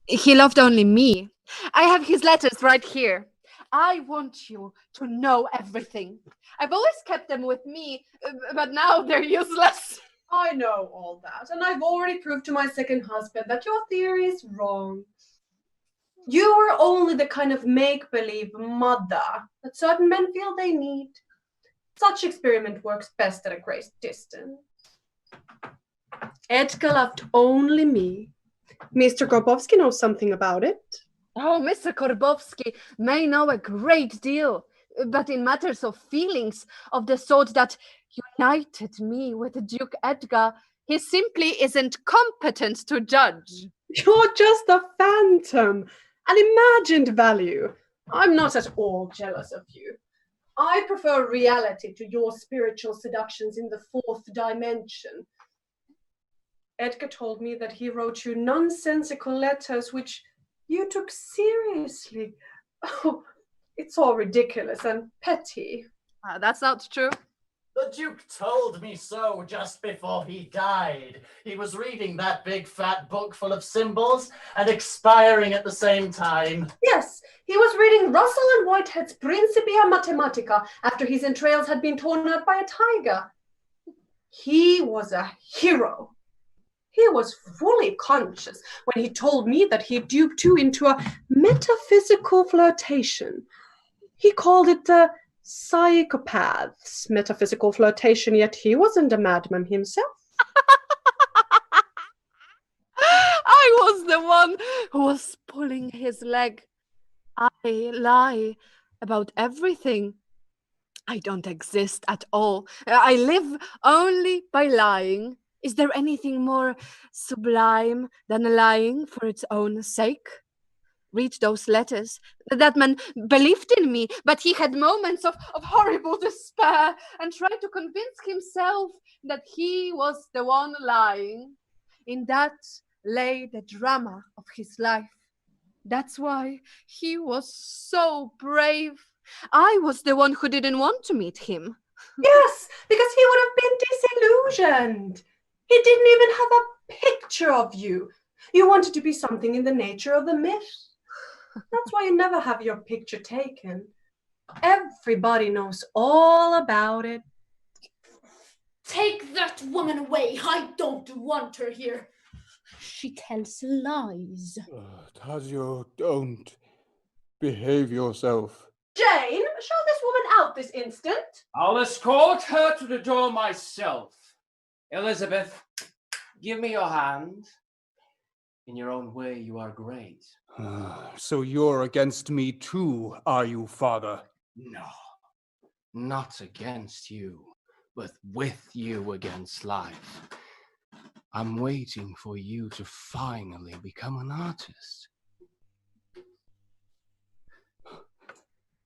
He loved only me. I have his letters right here. I want you to know everything. I've always kept them with me, but now they're useless. I know all that, and I've already proved to my second husband that your theory is wrong. You were only the kind of make-believe mother that certain men feel they need. Such experiment works best at a great distance. Edgar loved only me. Mr. Grabowski knows something about it. Oh, Mr. Korbowski may know a great deal, but in matters of feelings of the sort that united me with Duke Edgar, he simply isn't competent to judge. You're just a phantom, an imagined value. I'm not at all jealous of you. I prefer reality to your spiritual seductions in the fourth dimension. Edgar told me that he wrote you nonsensical letters which you took seriously. Oh, it's all ridiculous and petty. That's not true. The Duke told me so just before he died. He was reading that big fat book full of symbols and expiring at the same time. Yes, he was reading Russell and Whitehead's Principia Mathematica after his entrails had been torn out by a tiger. He was a hero. He was fully conscious when he told me that he duped you into a metaphysical flirtation. He called it the psychopath's metaphysical flirtation, yet he wasn't a madman himself. I was the one who was pulling his leg. I lie about everything. I don't exist at all. I live only by lying. Is there anything more sublime than lying for its own sake? read those letters. That man believed in me, but he had moments of horrible despair and tried to convince himself that he was the one lying. In that lay the drama of his life. That's why he was so brave. I was the one who didn't want to meet him. Yes, because he would have been disillusioned. He didn't even have a picture of you. You wanted to be something in the nature of the myth. That's why you never have your picture taken. Everybody knows all about it. Take that woman away. I don't want her here. She tells lies. Tazio, don't. Behave yourself. Jane, show this woman out this instant. I'll escort her to the door myself. Elizabeth, give me your hand. In your own way, you are great. So you're against me too, are you, Father? No, not against you, but with you against life. I'm waiting for you to finally become an artist.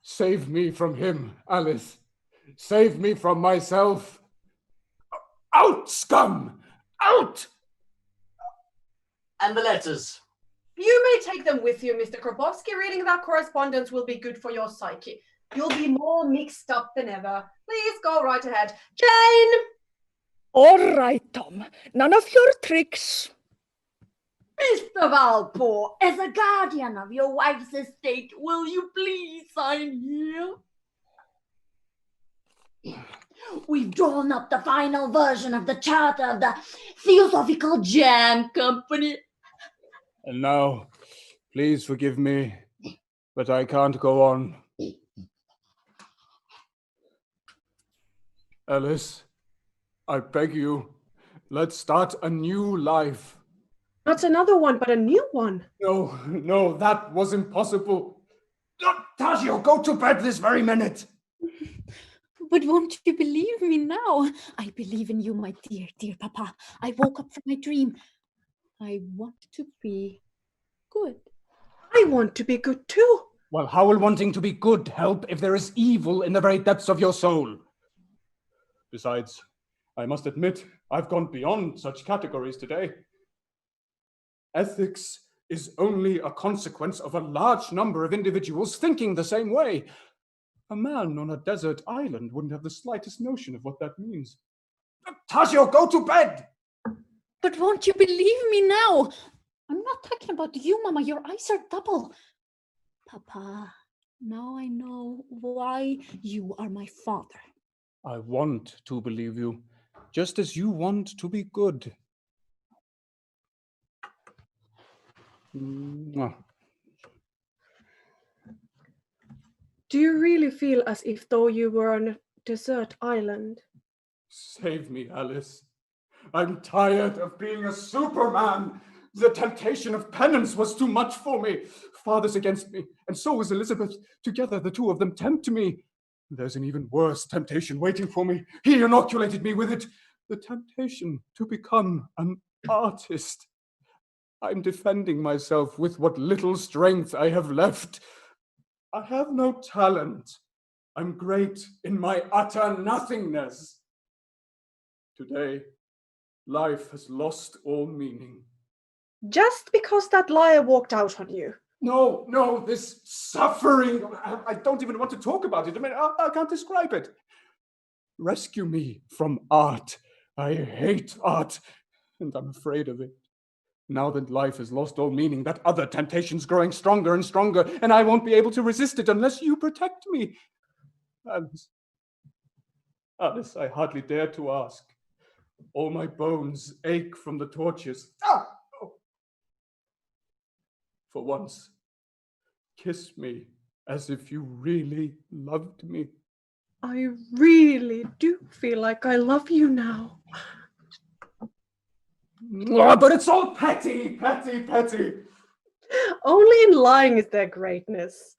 Save me from him, Alice. Save me from myself. Out, scum! Out! And the letters. You may take them with you, Mr. Kropowski. Reading that correspondence will be good for your psyche. You'll be more mixed up than ever. Please go right ahead. Jane! All right, Tom. None of your tricks. Mr. Valpore, as a guardian of your wife's estate, will you please sign here? We've drawn up the final version of the charter of the Theosophical Jam Company. And now, please forgive me, but I can't go on. Alice, I beg you, let's start a new life. Not another one, but a new one. No, that was impossible. Tazio, go to bed this very minute. But won't you believe me now? I believe in you, my dear, dear Papa. I woke up from my dream. I want to be good. I want to be good too. Well, how will wanting to be good help if there is evil in the very depths of your soul? Besides, I must admit, I've gone beyond such categories today. Ethics is only a consequence of a large number of individuals thinking the same way. A man on a desert island wouldn't have the slightest notion of what that means. Tazio, go to bed! But won't you believe me now? I'm not talking about you, Mama. Your eyes are double. Papa, now I know why you are my father. I want to believe you, just as you want to be good. Mwah. Do you really feel as if though you were on a desert island? Save me, Alice. I'm tired of being a Superman. The temptation of penance was too much for me. Father's against me, and so is Elizabeth. Together, the two of them tempt me. There's an even worse temptation waiting for me. He inoculated me with it. The temptation to become an artist. I'm defending myself with what little strength I have left. I have no talent. I'm great in my utter nothingness. Today, life has lost all meaning. Just because that liar walked out on you. No, this suffering, I don't even want to talk about it. I mean, I can't describe it. Rescue me from art. I hate art, and I'm afraid of it. Now that life has lost all meaning, that other temptation's growing stronger and stronger, and I won't be able to resist it unless you protect me. Alice, I hardly dare to ask. All my bones ache from the tortures. For once, kiss me as if you really loved me. I really do feel like I love you now. Oh, but it's all petty. Only in lying is there greatness.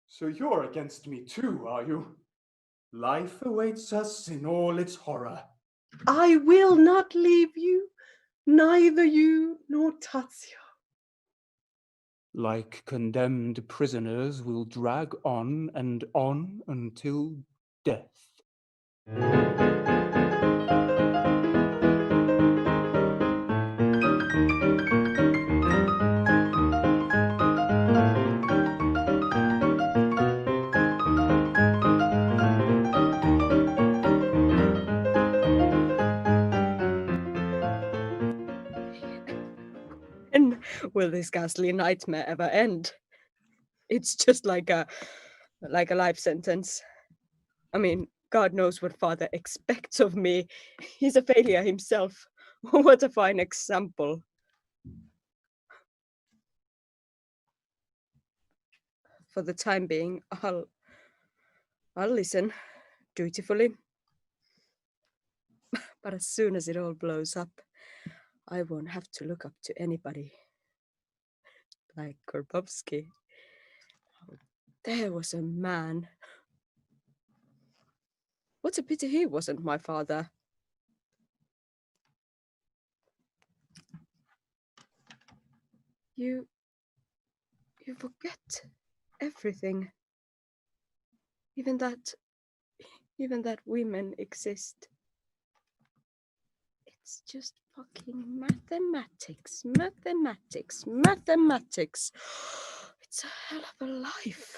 So you're against me too, are you? Life awaits us in all its horror. I will not leave you, neither you nor Tazio. Like condemned prisoners, we'll drag on and on until death. And will this ghastly nightmare ever end? It's just like a life sentence. I mean, God knows what father expects of me. He's a failure himself. What a fine example. For the time being, I'll listen dutifully. But as soon as it all blows up, I won't have to look up to anybody. Like Korbovsky. There was a man. What a pity he wasn't my father. You forget everything. Even that women exist. It's just fucking mathematics. It's a hell of a life.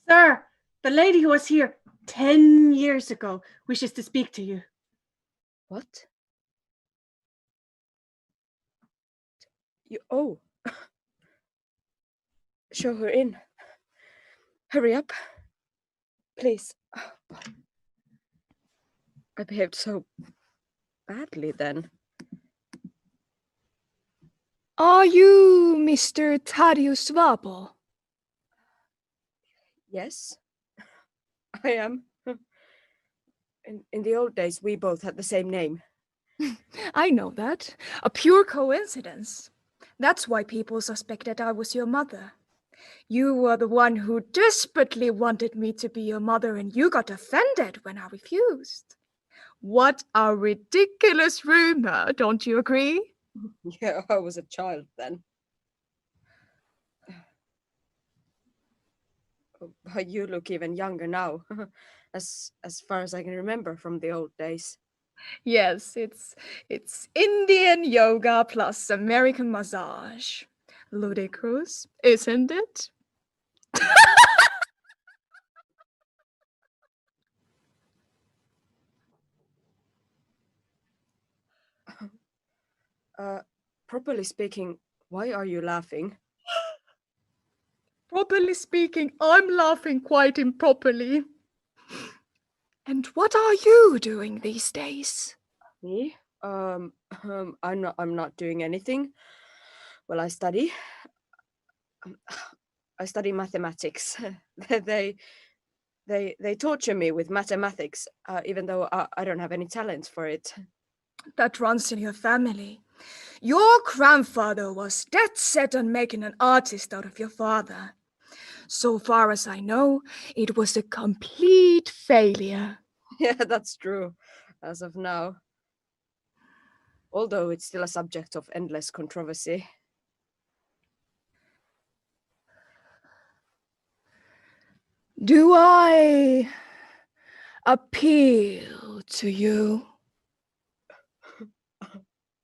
Sir, the lady who was here 10 years ago wishes to speak to you. What? Oh. Show her in. Hurry up. Please. I behaved so badly then. Are you Mr. Thaddeus Vabo? Yes, I am. In the old days, we both had the same name. I know that. A pure coincidence. That's why people suspected I was your mother. You were the one who desperately wanted me to be your mother, and you got offended when I refused. What a ridiculous rumor, don't you agree? Yeah, I was a child then. You look even younger now, as far as I can remember from the old days. Yes, it's Indian yoga plus American massage. Ludicrous, isn't it? Properly speaking, why are you laughing? Properly speaking, I'm laughing quite improperly. And what are you doing these days? Me? I'm not doing anything. Well, I study. I study mathematics. They torture me with mathematics, even though I don't have any talent for it. That runs in your family. Your grandfather was dead set on making an artist out of your father. So far as I know, it was a complete failure. Yeah, that's true, as of now. Although it's still a subject of endless controversy. Do I appeal to you?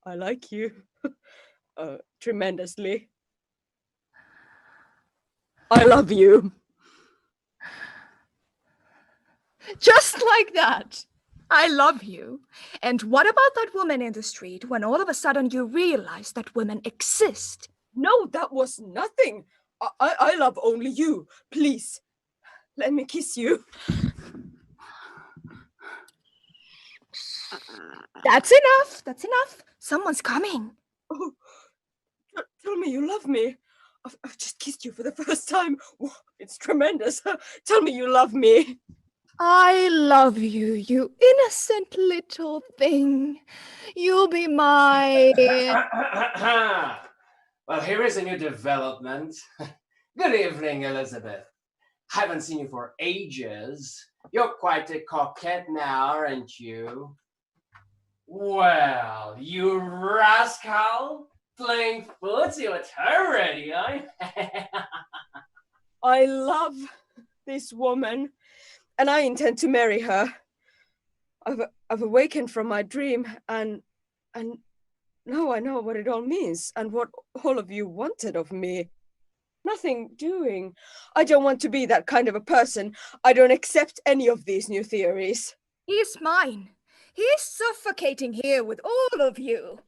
I like you tremendously. I love you. Just like that. I love you. And what about that woman in the street when all of a sudden you realize that women exist? No, that was nothing. I love only you. Please, let me kiss you. That's enough. That's enough. Someone's coming. Oh, tell me you love me. I've just kissed you for the first time. Whoa, it's tremendous. Tell me you love me. I love you, you innocent little thing. You'll be my... Well, here is a new development. Good evening, Elizabeth. Haven't seen you for ages. You're quite a coquette now, aren't you? Well, you rascal. playing footsie with her already, huh? I love this woman, and I intend to marry her. I've awakened from my dream, and now I know what it all means and what all of you wanted of me. Nothing doing. I don't want to be that kind of a person. I don't accept any of these new theories. He's mine. He's suffocating here with all of you.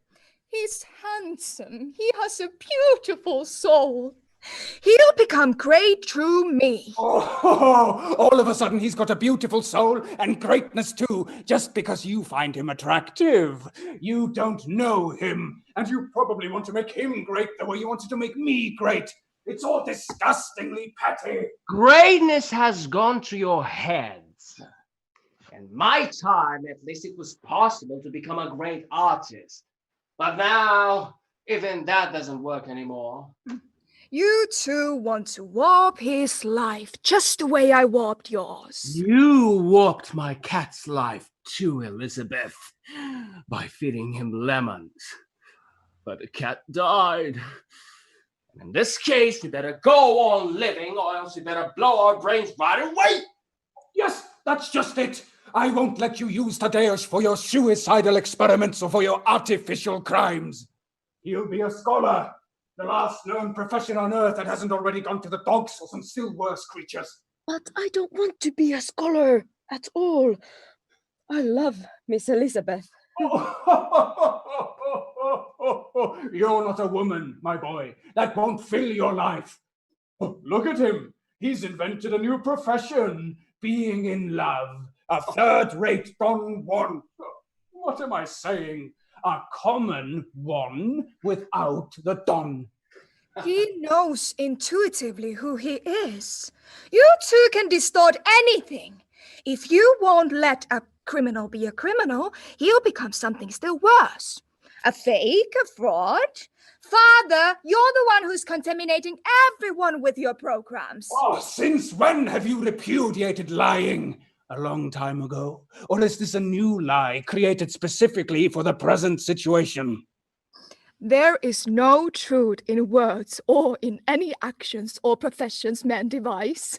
He's handsome. He has a beautiful soul. He'll become great through me. Oh, all of a sudden he's got a beautiful soul and greatness too, just because you find him attractive. You don't know him, and you probably want to make him great the way you wanted to make me great. It's all disgustingly petty. Greatness has gone to your heads. In my time, at least, it was possible to become a great artist. But now, even that doesn't work anymore. You two want to warp his life just the way I warped yours. You warped my cat's life too, Elizabeth, by feeding him lemons. But the cat died. And in this case, we better go on living, or else we better blow our brains right away. Yes, that's just it. I won't let you use Tadeusz for your suicidal experiments or for your artificial crimes. He'll be a scholar. The last known profession on Earth that hasn't already gone to the dogs or some still worse creatures. But I don't want to be a scholar at all. I love Miss Elizabeth. You're not a woman, my boy. That won't fill your life. Oh, look at him. He's invented a new profession, being in love. A third-rate Don Juan. What am I saying? A common one without the Don. He knows intuitively who he is. You two can distort anything. If you won't let a criminal be a criminal, he'll become something still worse. A fake, a fraud. Father, you're the one who's contaminating everyone with your programs. Oh, since when have you repudiated lying? A long time ago? Or is this a new lie created specifically for the present situation? There is no truth in words or in any actions or professions men devise.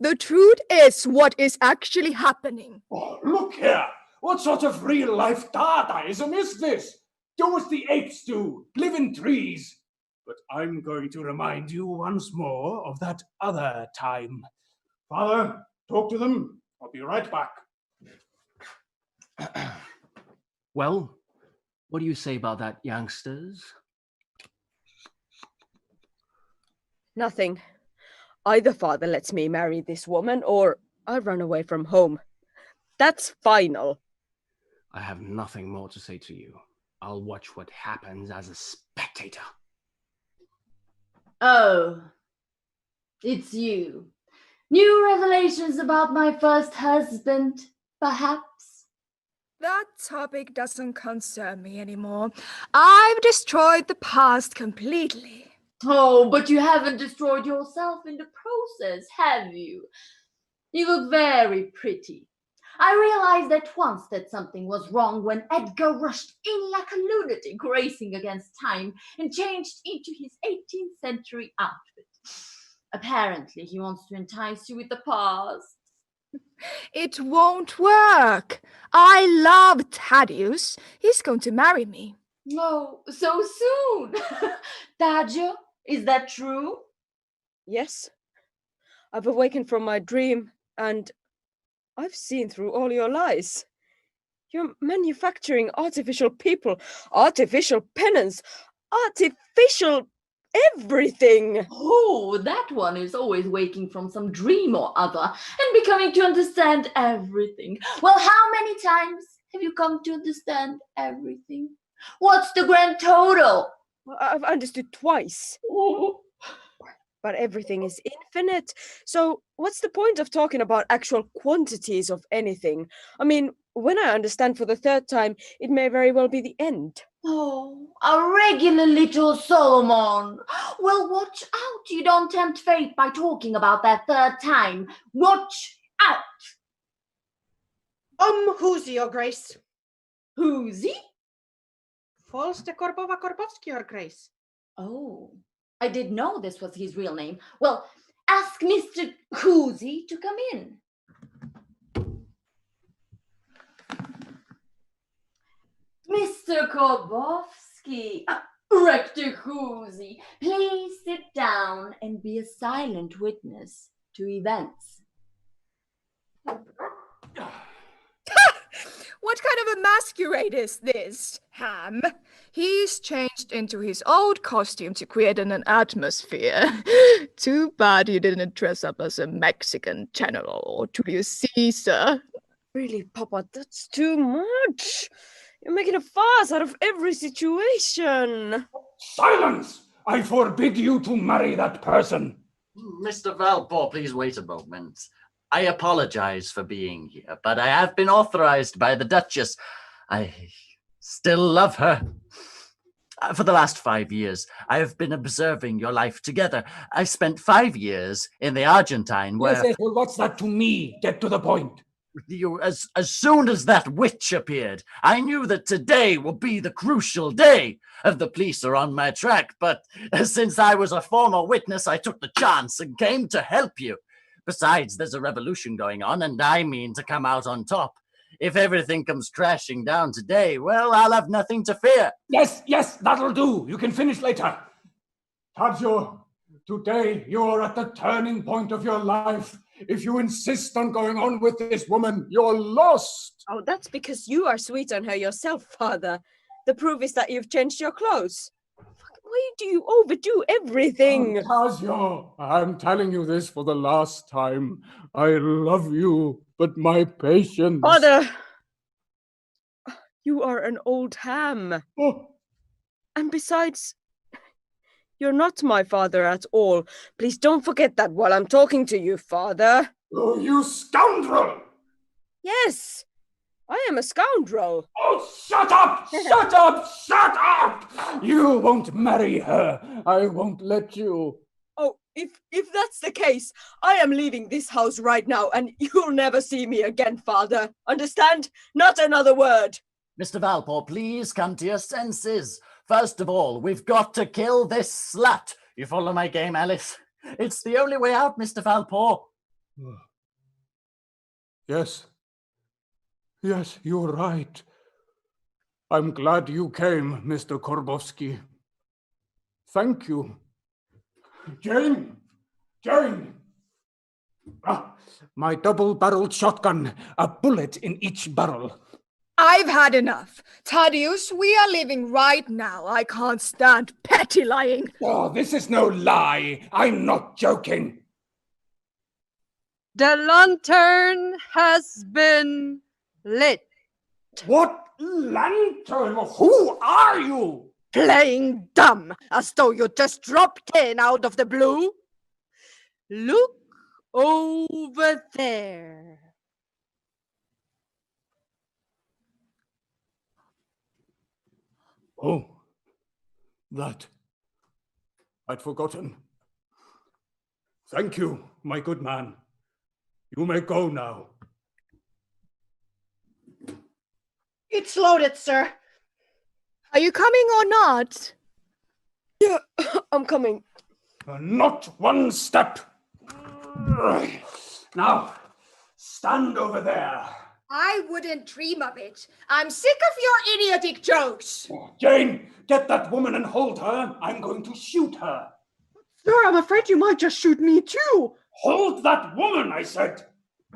The truth is what is actually happening. Oh, look here! What sort of real-life Dadaism is this? Do as the apes do, live in trees. But I'm going to remind you once more of that other time. Father, talk to them. I'll be right back. Well, what do you say about that, youngsters? Nothing. Either father lets me marry this woman, or I run away from home. That's final. I have nothing more to say to you. I'll watch what happens as a spectator. Oh, it's you. New revelations about my first husband, perhaps? That topic doesn't concern me anymore. I've destroyed the past completely. Oh, but you haven't destroyed yourself in the process, have you? You look very pretty. I realized at once that something was wrong when Edgar rushed in like a lunatic racing against time and changed into his 18th century outfit. Apparently, he wants to entice you with the past. It won't work. I love Thaddeus. He's going to marry me. Oh, so soon. Taggio, is that true? Yes. I've awakened from my dream, and I've seen through all your lies. You're manufacturing artificial people, artificial penance, artificial everything. Oh, that one is always waking from some dream or other and becoming to understand everything. Well, how many times have you come to understand everything? What's the grand total? I've understood twice. Oh. But everything is infinite. So what's the point of talking about actual quantities of anything? I mean, when I understand for the third time, it may very well be the end. Oh, a regular little Solomon. Well, watch out you don't tempt fate by talking about that third time. Watch out. Who's your grace? Who's he? False de Korbova Korbovsky, Your Grace. Oh, I didn't know this was his real name. Well, ask Mr. Kuzi to come in. Mr. Korbovsky, Rector Kuzi, please sit down and be a silent witness to events. What kind of a masquerade is this, Ham? He's changed into his old costume to create an atmosphere. Too bad you didn't dress up as a Mexican general or Julius Caesar. Really, Papa, that's too much. You're making a fuss out of every situation. Silence! I forbid you to marry that person. Mr. Valpor, please wait a moment. I apologize for being here, but I have been authorized by the Duchess. I still love her. For the last 5 years, I have been observing your life together. I spent 5 years in the Argentine where... Yes, well, what's that to me? Get to the point. As soon as that witch appeared, I knew that today will be the crucial day. The police are on my track, but since I was a former witness, I took the chance and came to help you. Besides, there's a revolution going on, and I mean to come out on top. If everything comes crashing down today, well, I'll have nothing to fear. Yes, that'll do. You can finish later. Tadzio, today you're at the turning point of your life. If you insist on going on with this woman, you're lost. Oh, that's because you are sweet on her yourself, Father. The proof is that you've changed your clothes. Why do you overdo everything? Tadzio, I'm telling you this for the last time. I love you, but my patience... Father! You are an old ham. Oh. And besides, you're not my father at all. Please don't forget that while I'm talking to you, Father. Oh, you scoundrel! Yes, I am a scoundrel. Oh, shut up! Shut up! Shut up! You won't marry her. I won't let you. Oh, if that's the case, I am leaving this house right now, and you'll never see me again, Father. Understand? Not another word. Mr. Valpor, please come to your senses. First of all, we've got to kill this slut. You follow my game, Alice? It's the only way out, Mr. Valpor. Yes. Yes, you're right. I'm glad you came, Mr. Korbovsky. Thank you. Jane! Jane! My double-barreled shotgun, a bullet in each barrel. I've had enough. Thaddeus, we are leaving right now. I can't stand petty lying. Oh, this is no lie. I'm not joking. The lantern has been lit. What lantern? Who are you? Playing dumb, as though you just dropped in out of the blue. Look over there. Oh, that. I'd forgotten. Thank you, my good man. You may go now. It's loaded, sir. Are you coming or not? Yeah, I'm coming. Not one step. Now, stand over there. I wouldn't dream of it. I'm sick of your idiotic jokes. Jane, get that woman and hold her. I'm going to shoot her. Sir, I'm afraid you might just shoot me too. Hold that woman, I said.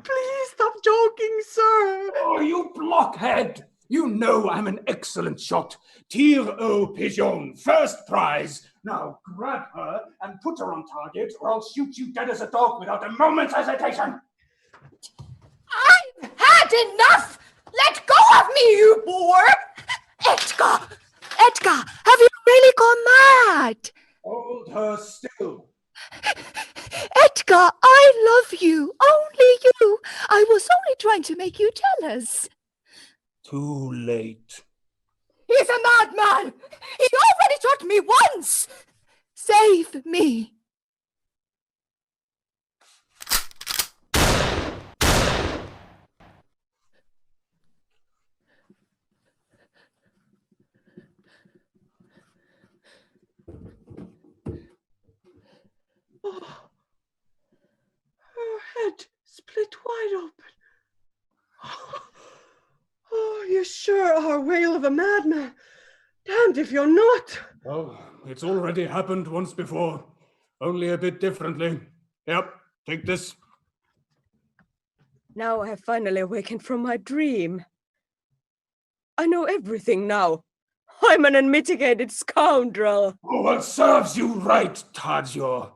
Please stop joking, sir. Oh, you blockhead. You know I'm an excellent shot. Tir au pigeon, first prize. Now grab her and put her on target, or I'll shoot you dead as a dog without a moment's hesitation. I've had enough! Let go of me, you boor! Edgar! Edgar, have you really gone mad? Hold her still. Edgar, I love you. Only you. I was only trying to make you jealous. Too late. He's a madman! He already shot me once! Save me. a madman. Damned if you're not. Oh, it's already happened once before. Only a bit differently. Yep, take this. Now I have finally awakened from my dream. I know everything now. I'm an unmitigated scoundrel. Oh, well, serves you right, Tadzio.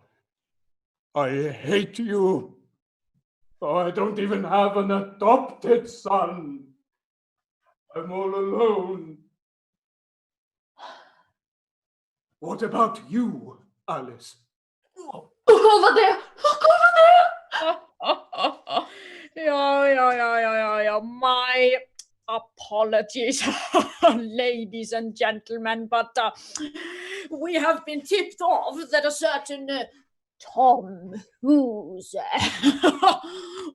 I hate you. Oh, I don't even have an adopted son. I'm all alone. What about you, Alice? Look over there! Look over there! Yeah. My apologies, ladies and gentlemen, but we have been tipped off that a certain Tom, who's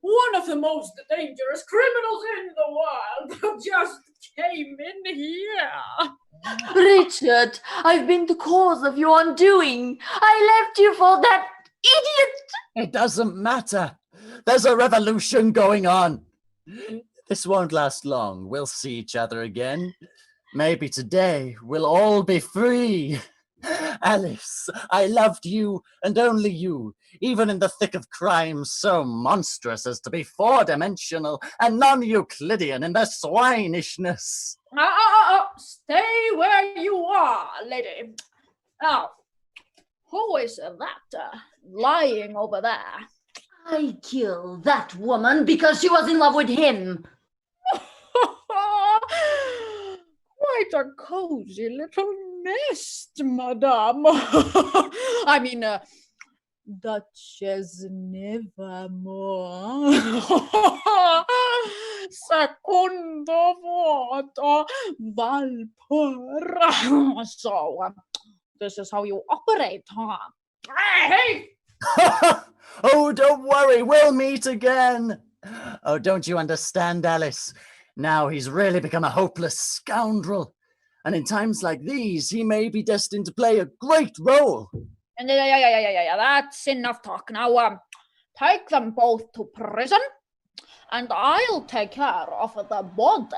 one of the most dangerous criminals in the world, just came in here. Richard, I've been the cause of your undoing. I left you for that idiot. It doesn't matter. There's a revolution going on. This won't last long. We'll see each other again. Maybe today we'll all be free. Alice, I loved you and only you, even in the thick of crimes so monstrous as to be four-dimensional and non-Euclidean in their swinishness. Stay where you are, lady. Now, who is that lying over there? I killed that woman because she was in love with him. Quite a cozy little nest, madame. I mean, Duchess Nevermore. Secundo voto Valpur. So, this is how you operate, huh? Hey! Oh, don't worry, we'll meet again. Oh, don't you understand, Alice? Now he's really become a hopeless scoundrel. And in times like these, he may be destined to play a great role. Yeah, that's enough talk. Now, take them both to prison, and I'll take care of the body.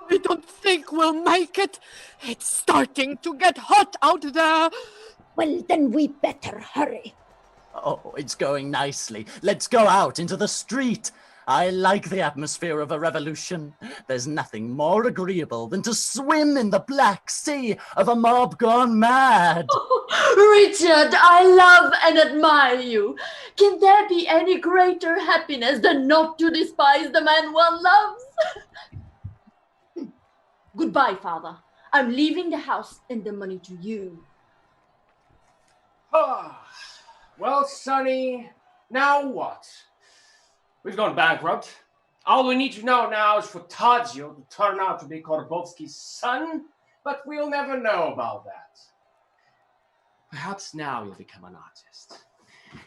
I don't think we'll make it. It's starting to get hot out there. Well, then we better hurry. Oh, it's going nicely. Let's go out into the street. I like the atmosphere of a revolution. There's nothing more agreeable than to swim in the black sea of a mob gone mad. Oh, Richard, I love and admire you. Can there be any greater happiness than not to despise the man one loves? Goodbye, Father. I'm leaving the house and the money to you. Well, Sonny, now what? We've gone bankrupt. All we need to know now is for Tadzio to turn out to be Korbovsky's son, but we'll never know about that. Perhaps now you'll become an artist.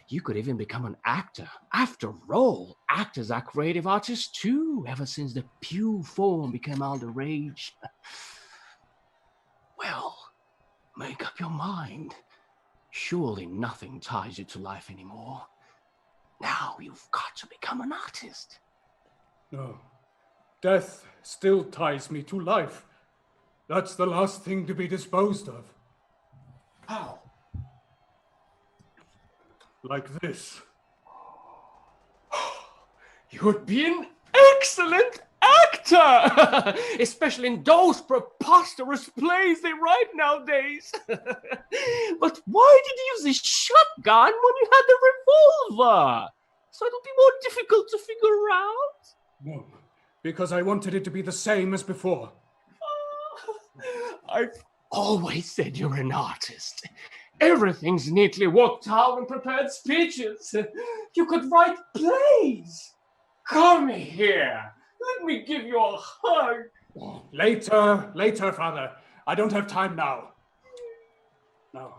You could even become an actor. After all, actors are creative artists too, ever since the pew form became all the rage. Well, make up your mind. Surely nothing ties you to life anymore. Now you've got to become an artist. No. Death still ties me to life. That's the last thing to be disposed of. How? Like this. You would be an excellent actor! Especially in those preposterous plays they write nowadays. But why did you use the shotgun when you had the revolver? So it'll be more difficult to figure out? No, because I wanted it to be the same as before. I've always said you're an artist. Everything's neatly worked out in prepared speeches. You could write plays. Come here. Let me give you a hug. Later, Father. I don't have time now. No.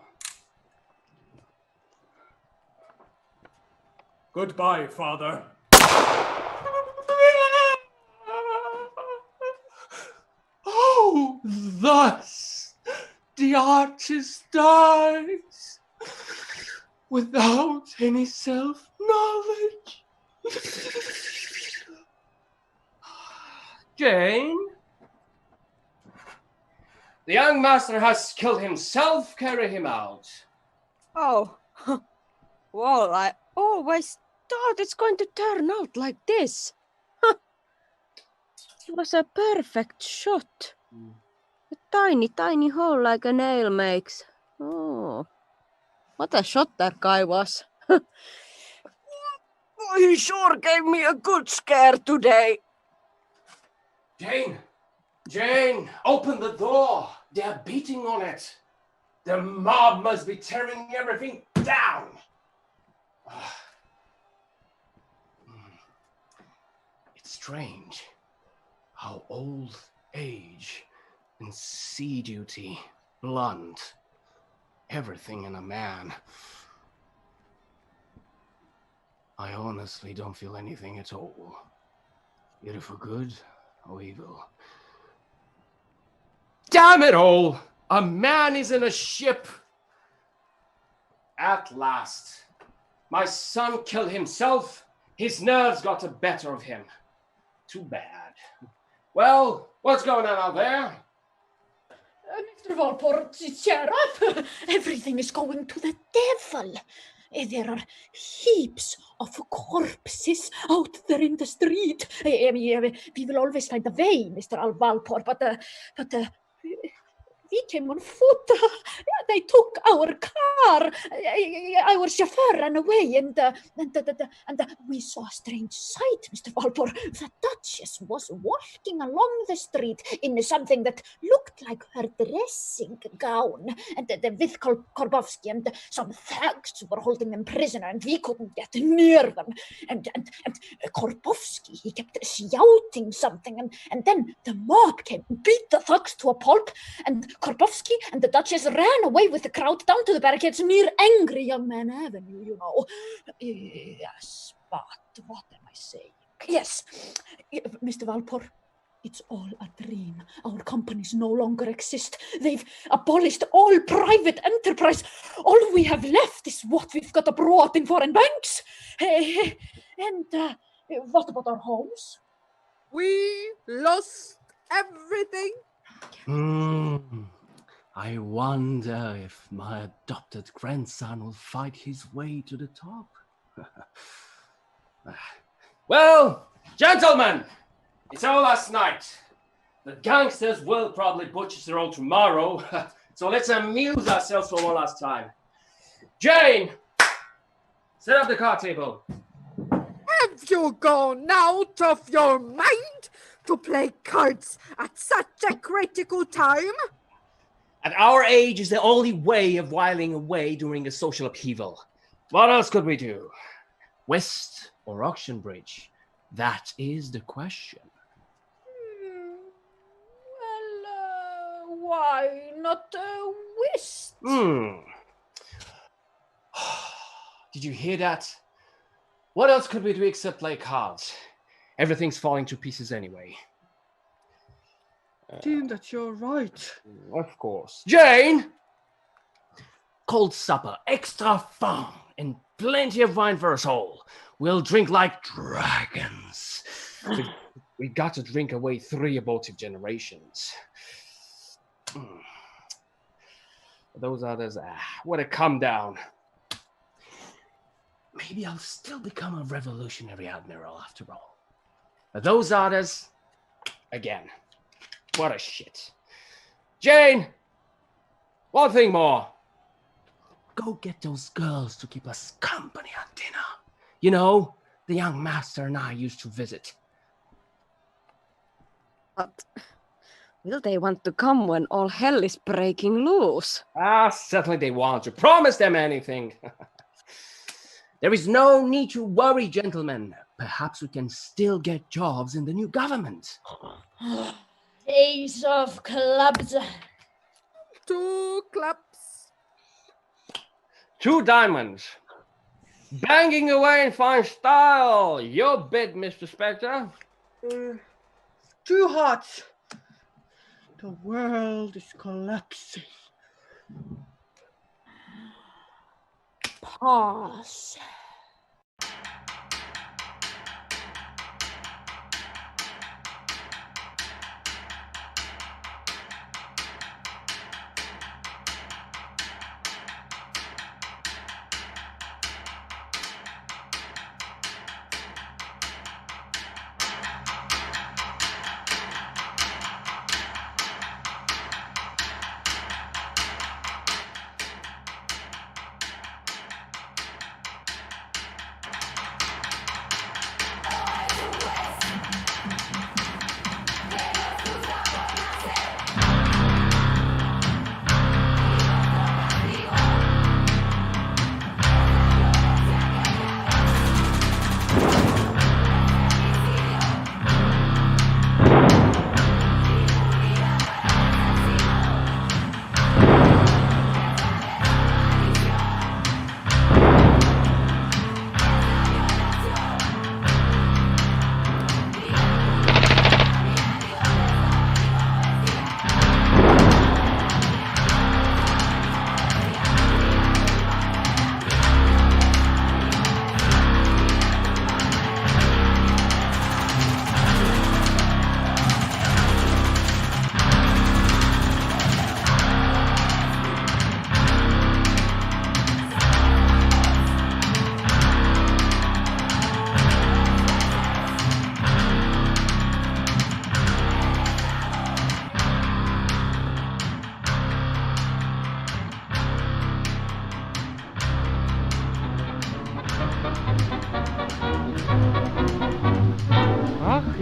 Goodbye, Father. Oh, thus the artist dies without any self-knowledge. Jane, The young master has killed himself. Carry him out. Oh, well, I always thought it's going to turn out like this. It was a perfect shot. A tiny, tiny hole like a nail makes. Oh, what a shot that guy was. He sure gave me a good scare today. Jane, open the door. They're beating on it. The mob must be tearing everything down. It's strange how old age and sea duty blunt everything in a man. I honestly don't feel anything at all, either for good or evil. Damn it all! A man is in a ship. At last. My son killed himself. His nerves got the better of him. Too bad. Well, what's going on out there? Mr. Walport, cheer up. Everything is going to the devil. There are heaps of corpses out there in the street. I mean, we will always find a way, Mr. Walport, but we came on foot. They took our car. Our chauffeur ran away, and we saw a strange sight, Mr. Walport. The Duchess was walking along the street in something that looked like her dressing gown, and with Korbovsky and some thugs were holding them prisoner, and we couldn't get near them. And Korbovsky, he kept shouting something, and then the mob came, beat the thugs to a pulp, and Korbovsky and the Duchess ran away with the crowd down to the barricades near Angry Young Man Avenue, you know. Yes, but what am I saying? Yes, Mr. Walport, it's all a dream. Our companies no longer exist. They've abolished all private enterprise. All we have left is what we've got abroad in foreign banks. And what about our homes? We lost everything. I wonder if my adopted grandson will fight his way to the top. Well, gentlemen, it's our last night. The gangsters will probably butcher their own tomorrow, so let's amuse ourselves for one last time. Jane, set up the card table. Have you gone out of your mind to play cards at such a critical time? At our age is the only way of whiling away during a social upheaval. What else could we do? Whist or auction bridge? That is the question. Well, why not whist? Did you hear that? What else could we do except play cards? Everything's falling to pieces anyway. Seems that you're right. Of course. Jane! Cold supper, extra fun, and plenty of wine for us all. We'll drink like dragons. We got to drink away 3 abortive generations. Those others, what a come down. Maybe I'll still become a revolutionary admiral after all. But those others, again, what a shit. Jane, one thing more. Go get those girls to keep us company at dinner. You know, the young master and I used to visit. But will they want to come when all hell is breaking loose? Certainly they want to. Promise them anything. There is no need to worry, gentlemen. Perhaps we can still get jobs in the new government. Ace of clubs. 2 clubs. 2 diamonds. Banging away in fine style. Your bid, Mr. Spectre. 2 hearts. The world is collapsing. Pass.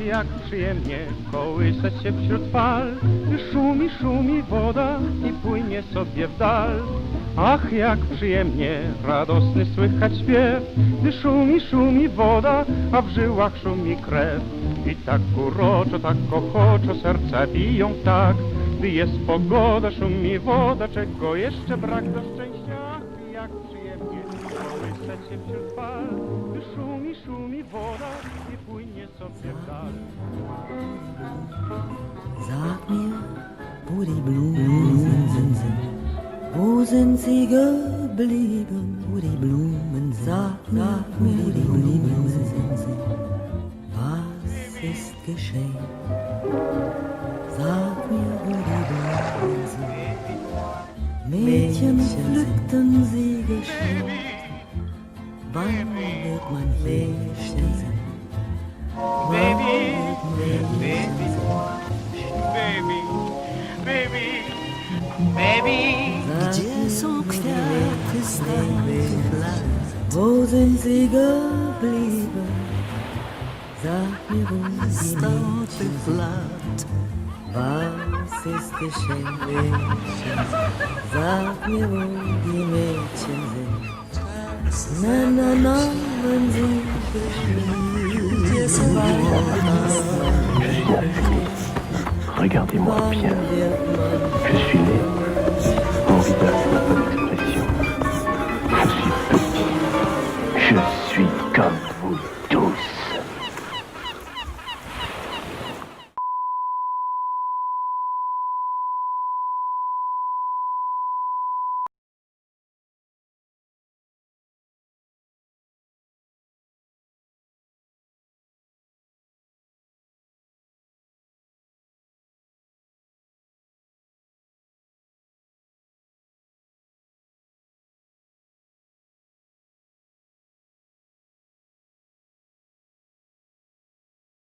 jak przyjemnie kołysać się wśród fal, gdy szumi woda i płynie sobie w dal. Ach, jak przyjemnie, radosny słychać śpiew, gdy szumi woda, a w żyłach szumi krew. I tak uroczo, tak ochoczo serca biją tak, gdy jest pogoda, szumi woda, czego jeszcze brak do szczęścia. Ach, jak przyjemnie kołysać się wśród fal, gdy szumi woda i płynie sobie w dal. Sag mir, wo die Blumen sind. Wo sind sie geblieben, wo die Blumen, sag mir, wo die Blumen sind. Was ist geschehen? Sag mir, wo die Blumen sind. Mädchen pflückten sie geschwind. Wann wird mein Leben stehen? Baby, Gdzie są kwiaty starych lat? Wo sind sie geblieben? Sag mir, wo die Mädchen sind. Was ist geschehen? Sag mir, wo die Mädchen sind. Na, wenn sie Regardez-moi bien. Je suis né